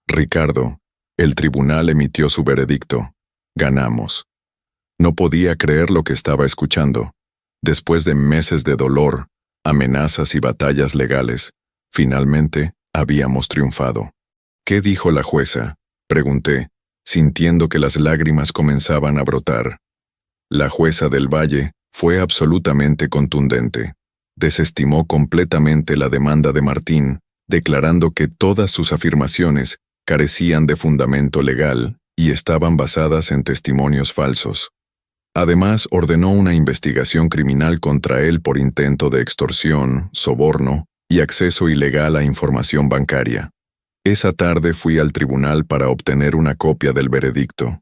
Ricardo, el tribunal emitió su veredicto. Ganamos. No podía creer lo que estaba escuchando. Después de meses de dolor, amenazas y batallas legales, finalmente habíamos triunfado. ¿Qué dijo la jueza?, pregunté, sintiendo que las lágrimas comenzaban a brotar. La jueza del Valle fue absolutamente contundente. Desestimó completamente la demanda de Martín, declarando que todas sus afirmaciones carecían de fundamento legal y estaban basadas en testimonios falsos. Además, ordenó una investigación criminal contra él por intento de extorsión, soborno y acceso ilegal a información bancaria. Esa tarde fui al tribunal para obtener una copia del veredicto.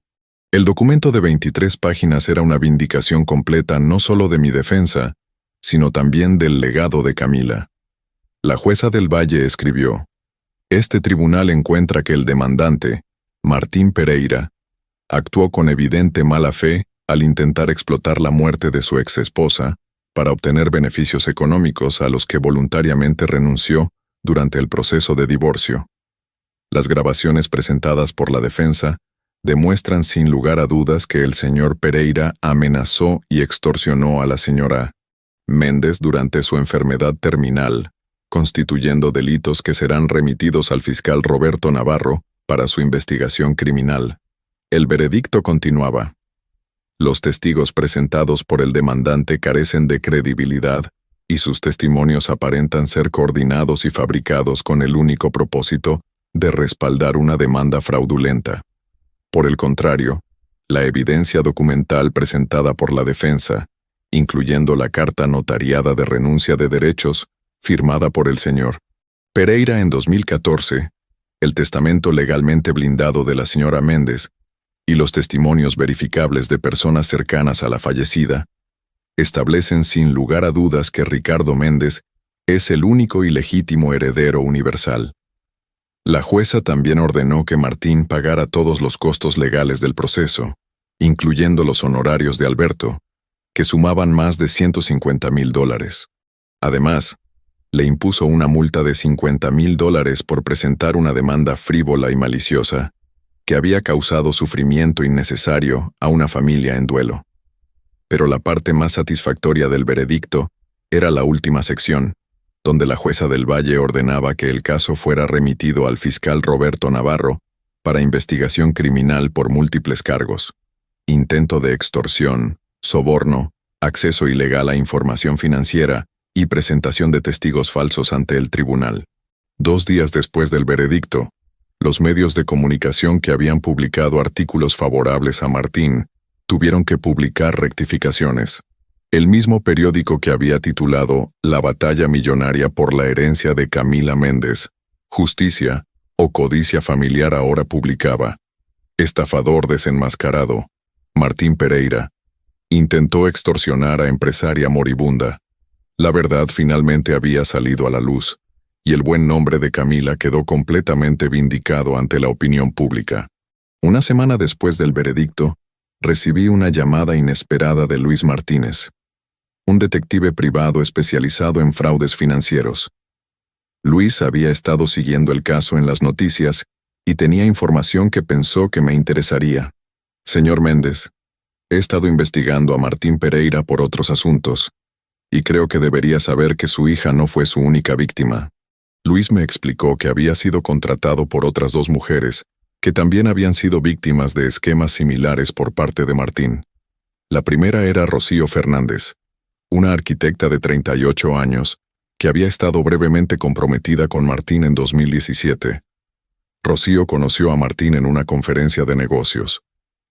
El documento de 23 páginas era una vindicación completa no solo de mi defensa, sino también del legado de Camila. La jueza del Valle escribió: Este tribunal encuentra que el demandante, Martín Pereira, actuó con evidente mala fe al intentar explotar la muerte de su exesposa para obtener beneficios económicos a los que voluntariamente renunció durante el proceso de divorcio. Las grabaciones presentadas por la defensa demuestran sin lugar a dudas que el señor Pereira amenazó y extorsionó a la señora Méndez durante su enfermedad terminal, constituyendo delitos que serán remitidos al fiscal Roberto Navarro para su investigación criminal. El veredicto continuaba. Los testigos presentados por el demandante carecen de credibilidad y sus testimonios aparentan ser coordinados y fabricados con el único propósito de respaldar una demanda fraudulenta. Por el contrario, la evidencia documental presentada por la defensa, incluyendo la carta notariada de renuncia de derechos, firmada por el señor Pereira en 2014, el testamento legalmente blindado de la señora Méndez y los testimonios verificables de personas cercanas a la fallecida, establecen sin lugar a dudas que Ricardo Méndez es el único y legítimo heredero universal. La jueza también ordenó que Martín pagara todos los costos legales del proceso, incluyendo los honorarios de Alberto, que sumaban más de $150,000. Además, le impuso una multa de $50,000 por presentar una demanda frívola y maliciosa, que había causado sufrimiento innecesario a una familia en duelo. Pero la parte más satisfactoria del veredicto era la última sección, donde la jueza del Valle ordenaba que el caso fuera remitido al fiscal Roberto Navarro para investigación criminal por múltiples cargos: intento de extorsión, soborno, acceso ilegal a información financiera y presentación de testigos falsos ante el tribunal. 2 días después del veredicto, los medios de comunicación que habían publicado artículos favorables a Martín tuvieron que publicar rectificaciones. El mismo periódico que había titulado La batalla millonaria por la herencia de Camila Méndez, Justicia o Codicia Familiar ahora publicaba: Estafador desenmascarado, Martín Pereira intentó extorsionar a empresaria moribunda. La verdad finalmente había salido a la luz, y el buen nombre de Camila quedó completamente vindicado ante la opinión pública. Una semana después del veredicto, recibí una llamada inesperada de Luis Martínez, un detective privado especializado en fraudes financieros. Luis había estado siguiendo el caso en las noticias y tenía información que pensó que me interesaría. Señor Méndez, he estado investigando a Martín Pereira por otros asuntos, y creo que debería saber que su hija no fue su única víctima. Luis me explicó que había sido contratado por otras 2 mujeres, que también habían sido víctimas de esquemas similares por parte de Martín. La primera era Rocío Fernández, una arquitecta de 38 años, que había estado brevemente comprometida con Martín en 2017. Rocío conoció a Martín en una conferencia de negocios.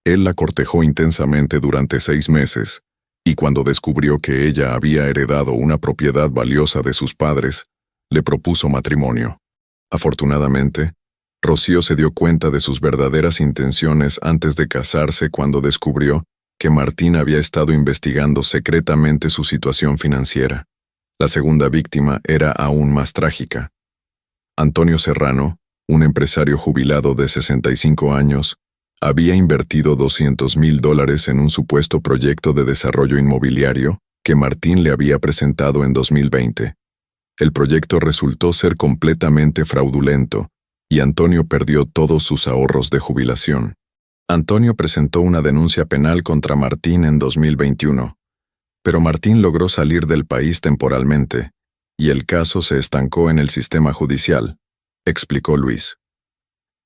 Él la cortejó intensamente durante 6 meses, y cuando descubrió que ella había heredado una propiedad valiosa de sus padres, le propuso matrimonio. Afortunadamente, Rocío se dio cuenta de sus verdaderas intenciones antes de casarse cuando descubrió que Martín había estado investigando secretamente su situación financiera. La segunda víctima era aún más trágica. Antonio Serrano, un empresario jubilado de 65 años, había invertido $200,000 en un supuesto proyecto de desarrollo inmobiliario que Martín le había presentado en 2020. El proyecto resultó ser completamente fraudulento, y Antonio perdió todos sus ahorros de jubilación. Antonio presentó una denuncia penal contra Martín en 2021, pero Martín logró salir del país temporalmente, y el caso se estancó en el sistema judicial, explicó Luis.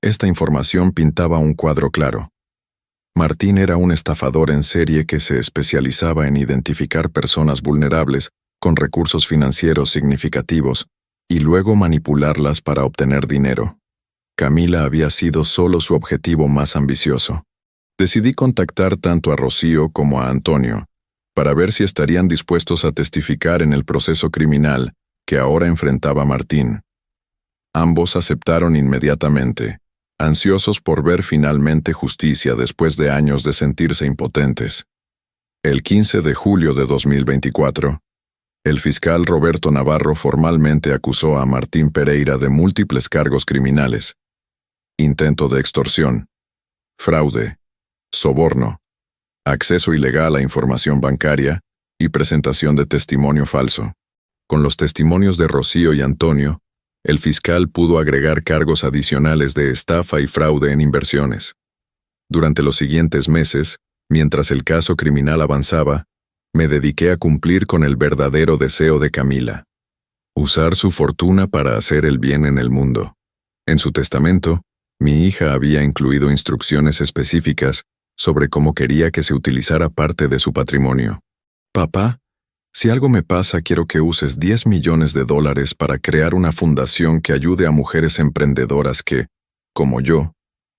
Esta información pintaba un cuadro claro. Martín era un estafador en serie que se especializaba en identificar personas vulnerables con recursos financieros significativos y luego manipularlas para obtener dinero. Camila había sido solo su objetivo más ambicioso. Decidí contactar tanto a Rocío como a Antonio para ver si estarían dispuestos a testificar en el proceso criminal que ahora enfrentaba Martín. Ambos aceptaron inmediatamente, ansiosos por ver finalmente justicia después de años de sentirse impotentes. El 15 de julio de 2024, el fiscal Roberto Navarro formalmente acusó a Martín Pereira de múltiples cargos criminales: intento de extorsión, fraude, soborno, acceso ilegal a información bancaria y presentación de testimonio falso. Con los testimonios de Rocío y Antonio, el fiscal pudo agregar cargos adicionales de estafa y fraude en inversiones. Durante los siguientes meses, mientras el caso criminal avanzaba, me dediqué a cumplir con el verdadero deseo de Camila: usar su fortuna para hacer el bien en el mundo. En su testamento, mi hija había incluido instrucciones específicas sobre cómo quería que se utilizara parte de su patrimonio. Papá, si algo me pasa, quiero que uses $10 millones para crear una fundación que ayude a mujeres emprendedoras que, como yo,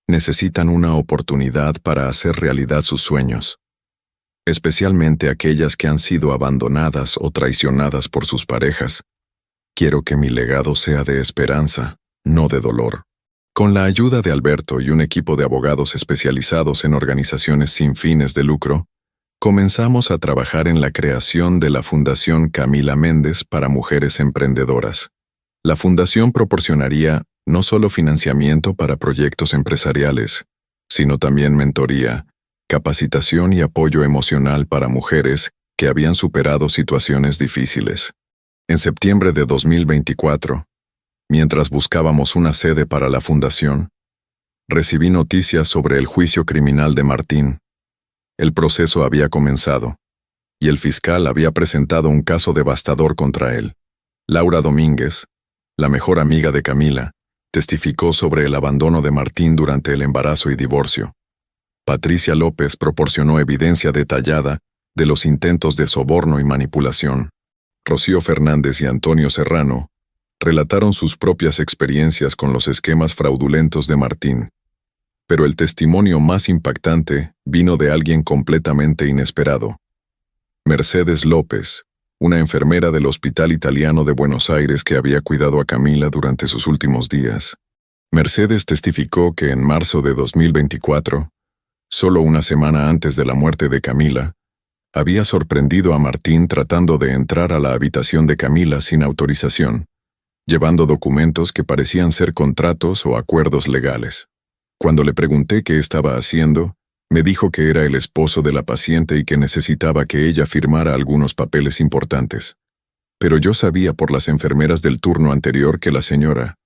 necesitan una oportunidad para hacer realidad sus sueños, especialmente aquellas que han sido abandonadas o traicionadas por sus parejas. Quiero que mi legado sea de esperanza, no de dolor. Con la ayuda de Alberto y un equipo de abogados especializados en organizaciones sin fines de lucro, comenzamos a trabajar en la creación de la Fundación Camila Méndez para Mujeres Emprendedoras. La fundación proporcionaría no solo financiamiento para proyectos empresariales, sino también mentoría, capacitación y apoyo emocional para mujeres que habían superado situaciones difíciles. En septiembre de 2024, mientras buscábamos una sede para la fundación, recibí noticias sobre el juicio criminal de Martín. El proceso había comenzado, y el fiscal había presentado un caso devastador contra él. Laura Domínguez, la mejor amiga de Camila, testificó sobre el abandono de Martín durante el embarazo y divorcio. Patricia López proporcionó evidencia detallada de los intentos de soborno y manipulación. Rocío Fernández y Antonio Serrano relataron sus propias experiencias con los esquemas fraudulentos de Martín. Pero el testimonio más impactante vino de alguien completamente inesperado. Mercedes López, una enfermera del Hospital Italiano de Buenos Aires que había cuidado a Camila durante sus últimos días. Mercedes testificó que en marzo de 2024, solo una semana antes de la muerte de Camila, Había sorprendido a Martín tratando de entrar a la habitación de Camila sin autorización, llevando documentos que parecían ser contratos o acuerdos legales. Cuando le pregunté qué estaba haciendo, me dijo que era el esposo de la paciente y que necesitaba que ella firmara algunos papeles importantes. Pero yo sabía por las enfermeras del turno anterior que la señora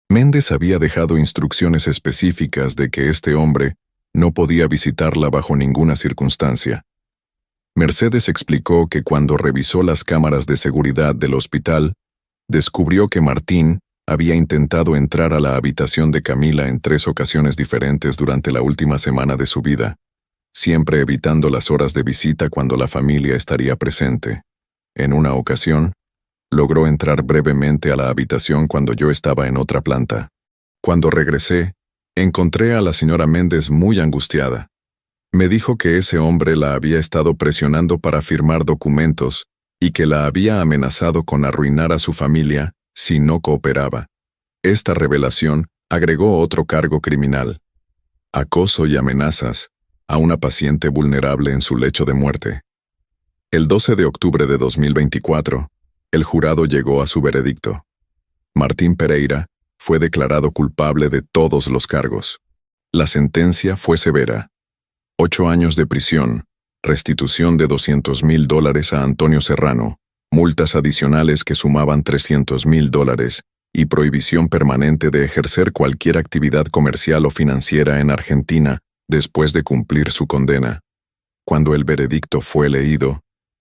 Méndez había dejado instrucciones específicas de que este hombre no podía visitarla bajo ninguna circunstancia. Mercedes explicó que cuando revisó las cámaras de seguridad del hospital, descubrió que Martín había intentado entrar a la habitación de Camila en 3 ocasiones diferentes durante la última semana de su vida, siempre evitando las horas de visita cuando la familia estaría presente. En una ocasión, logró entrar brevemente a la habitación cuando yo estaba en otra planta. Cuando regresé, encontré a la señora Méndez muy angustiada. Me dijo que ese hombre la había estado presionando para firmar documentos y que la había amenazado con arruinar a su familia si no cooperaba. Esta revelación agregó otro cargo criminal: acoso y amenazas a una paciente vulnerable en su lecho de muerte. El 12 de octubre de 2024, el jurado llegó a su veredicto. Martín Pereira fue declarado culpable de todos los cargos. La sentencia fue severa: 8 años de prisión, restitución de $200,000 a Antonio Serrano, multas adicionales que sumaban $300,000 y prohibición permanente de ejercer cualquier actividad comercial o financiera en Argentina después de cumplir su condena. Cuando el veredicto fue leído,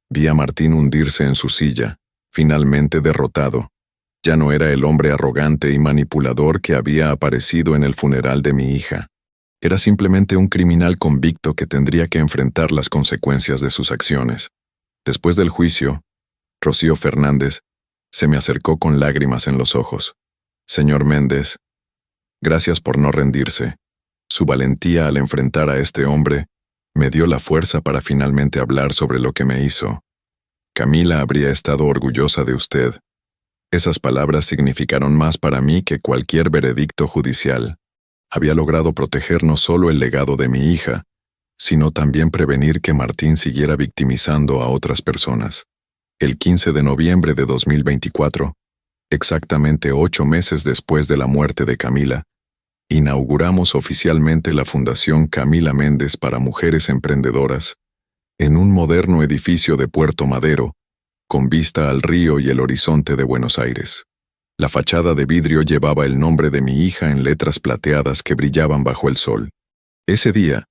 vi a Martín hundirse en su silla, finalmente derrotado. Ya no era el hombre arrogante y manipulador que había aparecido en el funeral de mi hija. Era simplemente un criminal convicto que tendría que enfrentar las consecuencias de sus acciones. Después del juicio, Rocío Fernández se me acercó con lágrimas en los ojos. Señor Méndez, gracias por no rendirse. Su valentía al enfrentar a este hombre me dio la fuerza para finalmente hablar sobre lo que me hizo. Camila habría estado orgullosa de usted. Esas palabras significaron más para mí que cualquier veredicto judicial. Había logrado proteger no solo el legado de mi hija, sino también prevenir que Martín siguiera victimizando a otras personas. El 15 de noviembre de 2024, exactamente 8 meses después de la muerte de Camila, inauguramos oficialmente la Fundación Camila Méndez para Mujeres Emprendedoras, en un moderno edificio de Puerto Madero, con vista al río y el horizonte de Buenos Aires. La fachada de vidrio llevaba el nombre de mi hija en letras plateadas que brillaban bajo el sol. Ese día,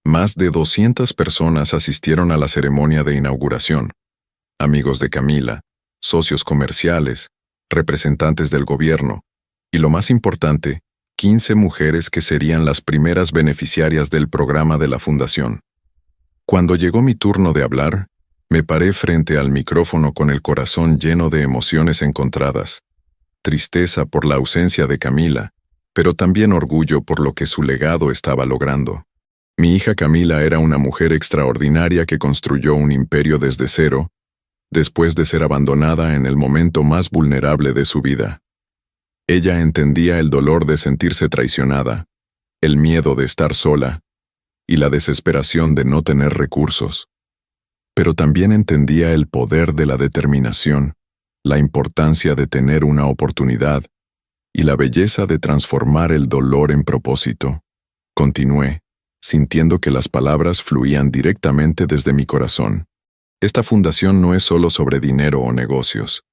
más de 200 personas asistieron a la ceremonia de inauguración. Amigos de Camila, socios comerciales, representantes del gobierno, y lo más importante, 15 mujeres que serían las primeras beneficiarias del programa de la Fundación. Cuando llegó mi turno de hablar, me paré frente al micrófono con el corazón lleno de emociones encontradas. Tristeza por la ausencia de Camila, pero también orgullo por lo que su legado estaba logrando. Mi hija Camila era una mujer extraordinaria que construyó un imperio desde cero, después de ser abandonada en el momento más vulnerable de su vida. Ella entendía el dolor de sentirse traicionada, el miedo de estar sola y la desesperación de no tener recursos. Pero también entendía el poder de la determinación, la importancia de tener una oportunidad y la belleza de transformar el dolor en propósito. Continué, sintiendo que las palabras fluían directamente desde mi corazón. Esta fundación no es solo sobre dinero o negocios.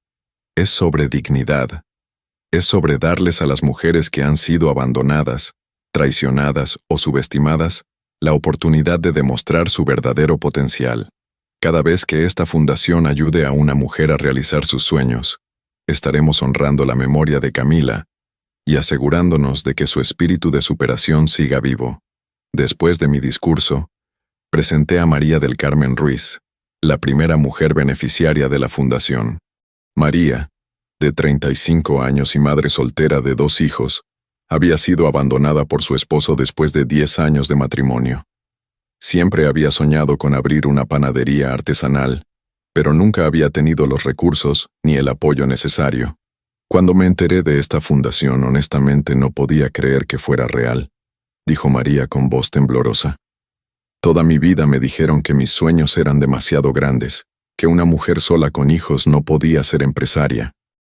Es sobre dignidad. Es sobre darles a las mujeres que han sido abandonadas, traicionadas o subestimadas la oportunidad de demostrar su verdadero potencial. Cada vez que esta fundación ayude a una mujer a realizar sus sueños, estaremos honrando la memoria de Camila y asegurándonos de que su espíritu de superación siga vivo. Después de mi discurso, presenté a María del Carmen Ruiz, la primera mujer beneficiaria de la fundación. María, de 35 años y madre soltera de 2 hijos, había sido abandonada por su esposo después de 10 años de matrimonio. Siempre había soñado con abrir una panadería artesanal, pero nunca había tenido los recursos ni el apoyo necesario. Cuando me enteré de esta fundación, honestamente no podía creer que fuera real, dijo María con voz temblorosa. Toda mi vida me dijeron que mis sueños eran demasiado grandes, que una mujer sola con hijos no podía ser empresaria.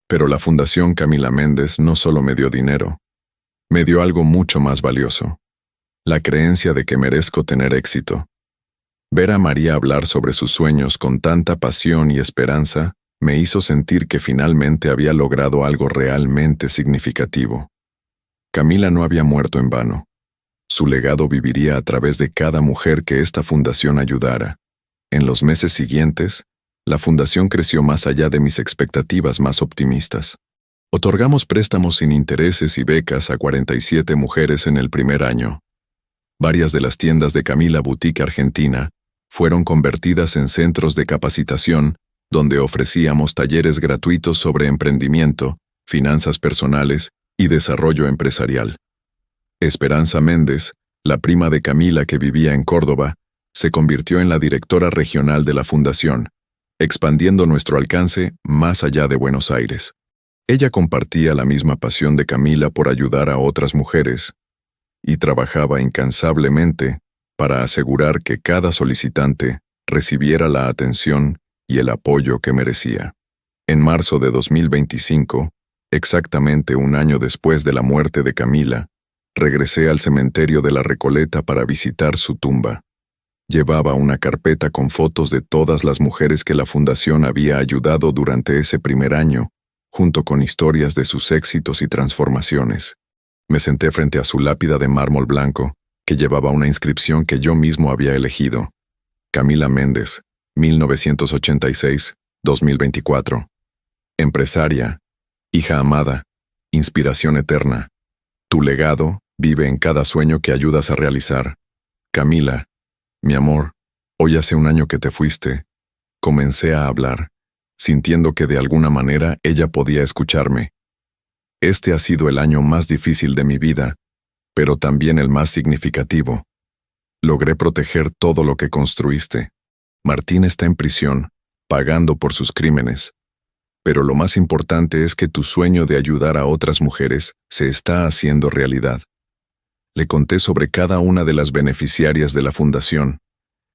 Pero la Fundación Camila Méndez no solo me dio dinero, me dio algo mucho más valioso: la creencia de que merezco tener éxito. Ver a María hablar sobre sus sueños con tanta pasión y esperanza me hizo sentir que finalmente había logrado algo realmente significativo. Camila no había muerto en vano. Su legado viviría a través de cada mujer que esta fundación ayudara. En los meses siguientes, la fundación creció más allá de mis expectativas más optimistas. Otorgamos préstamos sin intereses y becas a 47 mujeres en el primer año. Varias de las tiendas de Camila Boutique Argentina fueron convertidas en centros de capacitación donde ofrecíamos talleres gratuitos sobre emprendimiento, finanzas personales y desarrollo empresarial. Esperanza Méndez, la prima de Camila que vivía en Córdoba, se convirtió en la directora regional de la fundación, expandiendo nuestro alcance más allá de Buenos Aires. Ella compartía la misma pasión de Camila por ayudar a otras mujeres y trabajaba incansablemente para asegurar que cada solicitante recibiera la atención y el apoyo que merecía. En marzo de 2025, exactamente un año después de la muerte de Camila, regresé al cementerio de la Recoleta para visitar su tumba. Llevaba una carpeta con fotos de todas las mujeres que la fundación había ayudado durante ese primer año, junto con historias de sus éxitos y transformaciones. Me senté frente a su lápida de mármol blanco, que llevaba una inscripción que yo mismo había elegido: Camila Méndez, 1986-2024. Empresaria, hija amada, inspiración eterna. Tu legado vive en cada sueño que ayudas a realizar. Camila, mi amor, hoy hace un año que te fuiste. Comencé a hablar, sintiendo que de alguna manera ella podía escucharme. Este ha sido el año más difícil de mi vida, pero también el más significativo. Logré proteger todo lo que construiste. Martín está en prisión, pagando por sus crímenes. Pero lo más importante es que tu sueño de ayudar a otras mujeres se está haciendo realidad. Le conté sobre cada una de las beneficiarias de la fundación.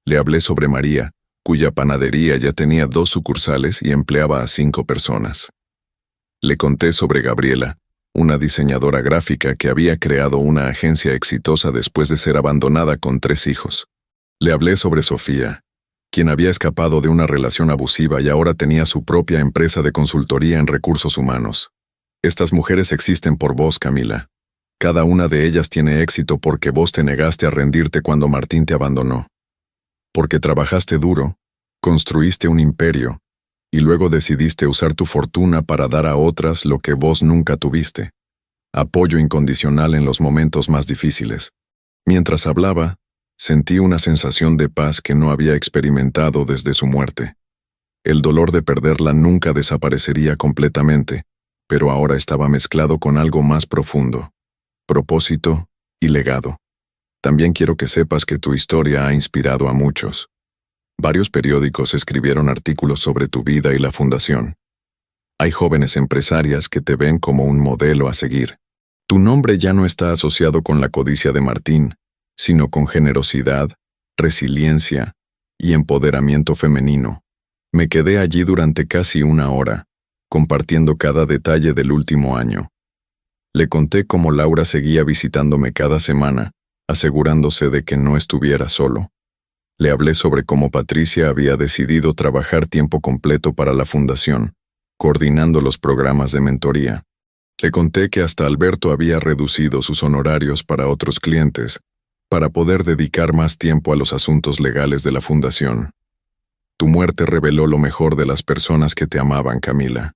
Le hablé sobre María, cuya panadería ya tenía 2 sucursales y empleaba a 5 personas. Le conté sobre Gabriela, una diseñadora gráfica que había creado una agencia exitosa después de ser abandonada con 3 hijos. Le hablé sobre Sofía, quien había escapado de una relación abusiva y ahora tenía su propia empresa de consultoría en recursos humanos. Estas mujeres existen por vos, Camila. Cada una de ellas tiene éxito porque vos te negaste a rendirte cuando Martín te abandonó. Porque trabajaste duro, construiste un imperio, y luego decidiste usar tu fortuna para dar a otras lo que vos nunca tuviste: apoyo incondicional en los momentos más difíciles. Mientras hablaba, sentí una sensación de paz que no había experimentado desde su muerte. El dolor de perderla nunca desaparecería completamente, pero ahora estaba mezclado con algo más profundo: propósito y legado. También quiero que sepas que tu historia ha inspirado a muchos. Varios periódicos escribieron artículos sobre tu vida y la fundación. Hay jóvenes empresarias que te ven como un modelo a seguir. Tu nombre ya no está asociado con la codicia de Martín, sino con generosidad, resiliencia y empoderamiento femenino. Me quedé allí durante casi 1 hora, compartiendo cada detalle del último año. Le conté cómo Laura seguía visitándome cada semana, asegurándose de que no estuviera solo. Le hablé sobre cómo Patricia había decidido trabajar tiempo completo para la fundación, coordinando los programas de mentoría. Le conté que hasta Alberto había reducido sus honorarios para otros clientes, para poder dedicar más tiempo a los asuntos legales de la fundación. Tu muerte reveló lo mejor de las personas que te amaban, Camila.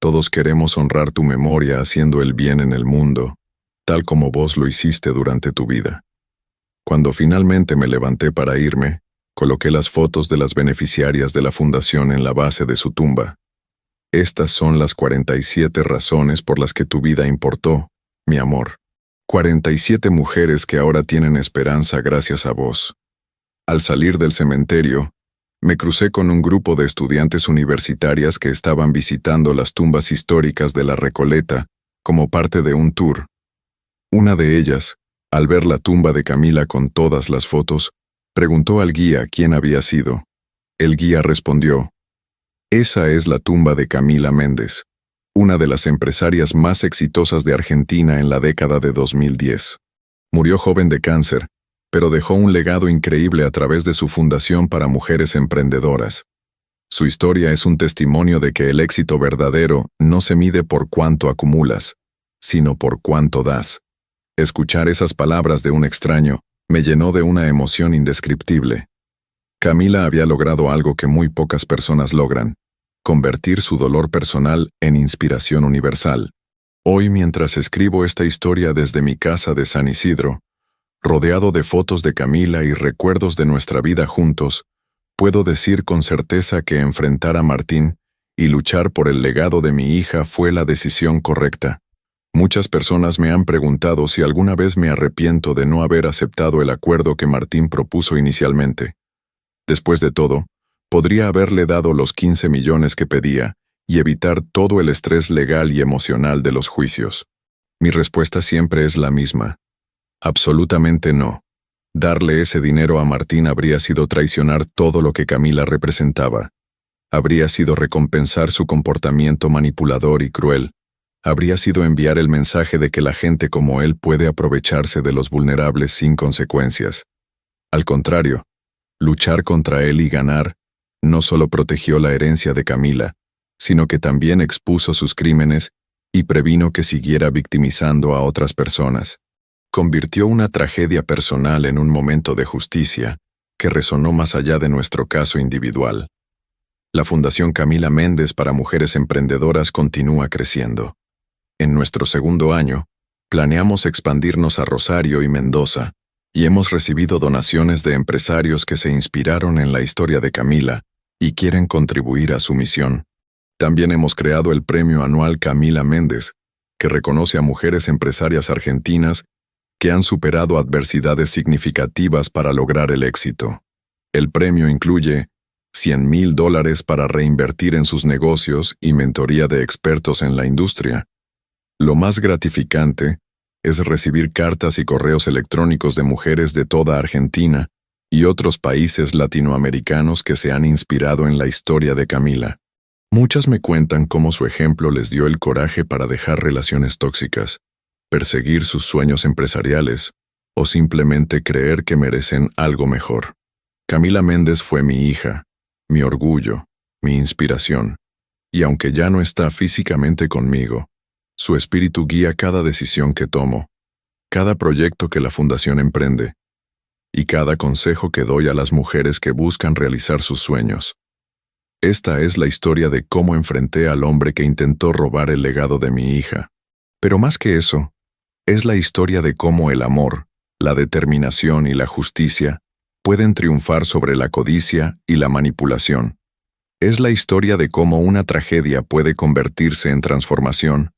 Todos queremos honrar tu memoria haciendo el bien en el mundo, tal como vos lo hiciste durante tu vida. Cuando finalmente me levanté para irme, coloqué las fotos de las beneficiarias de la fundación en la base de su tumba. Estas son las 47 razones por las que tu vida importó, mi amor. 47 mujeres que ahora tienen esperanza gracias a vos. Al salir del cementerio, me crucé con un grupo de estudiantes universitarias que estaban visitando las tumbas históricas de la Recoleta como parte de un tour. Una de ellas, al ver la tumba de Camila con todas las fotos, Preguntó al guía quién había sido. El guía respondió: esa es la tumba de Camila Méndez, una de las empresarias más exitosas de Argentina en la década de 2010. Murió joven de cáncer, pero dejó un legado increíble a través de su fundación para mujeres emprendedoras. Su historia es un testimonio de que el éxito verdadero no se mide por cuánto acumulas, sino por cuánto das. Escuchar esas palabras de un extraño me llenó de una emoción indescriptible. Camila había logrado algo que muy pocas personas logran: convertir su dolor personal en inspiración universal. Hoy, mientras escribo esta historia desde mi casa de San Isidro, rodeado de fotos de Camila y recuerdos de nuestra vida juntos, puedo decir con certeza que enfrentar a Martín y luchar por el legado de mi hija fue la decisión correcta. Muchas personas me han preguntado si alguna vez me arrepiento de no haber aceptado el acuerdo que Martín propuso inicialmente. Después de todo, podría haberle dado los 15 millones que pedía y evitar todo el estrés legal y emocional de los juicios. Mi respuesta siempre es la misma: absolutamente no. Darle ese dinero a Martín habría sido traicionar todo lo que Camila representaba. Habría sido recompensar su comportamiento manipulador y cruel. Habría sido enviar el mensaje de que la gente como él puede aprovecharse de los vulnerables sin consecuencias. Al contrario, luchar contra él y ganar no solo protegió la herencia de Camila, sino que también expuso sus crímenes y previno que siguiera victimizando a otras personas. Convirtió una tragedia personal en un momento de justicia que resonó más allá de nuestro caso individual. La Fundación Camila Méndez para Mujeres Emprendedoras continúa creciendo. En nuestro segundo año, planeamos expandirnos a Rosario y Mendoza, y hemos recibido donaciones de empresarios que se inspiraron en la historia de Camila y quieren contribuir a su misión. También hemos creado el premio anual Camila Méndez, que reconoce a mujeres empresarias argentinas que han superado adversidades significativas para lograr el éxito. El premio incluye $100,000 para reinvertir en sus negocios y mentoría de expertos en la industria. Lo más gratificante es recibir cartas y correos electrónicos de mujeres de toda Argentina y otros países latinoamericanos que se han inspirado en la historia de Camila. Muchas me cuentan cómo su ejemplo les dio el coraje para dejar relaciones tóxicas, perseguir sus sueños empresariales o simplemente creer que merecen algo mejor. Camila Méndez fue mi hija, mi orgullo, mi inspiración, y aunque ya no está físicamente conmigo, su espíritu guía cada decisión que tomo, cada proyecto que la Fundación emprende, y cada consejo que doy a las mujeres que buscan realizar sus sueños. Esta es la historia de cómo enfrenté al hombre que intentó robar el legado de mi hija. Pero más que eso, es la historia de cómo el amor, la determinación y la justicia pueden triunfar sobre la codicia y la manipulación. Es la historia de cómo una tragedia puede convertirse en transformación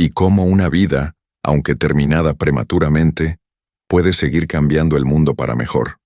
y cómo una vida, aunque terminada prematuramente, puede seguir cambiando el mundo para mejor.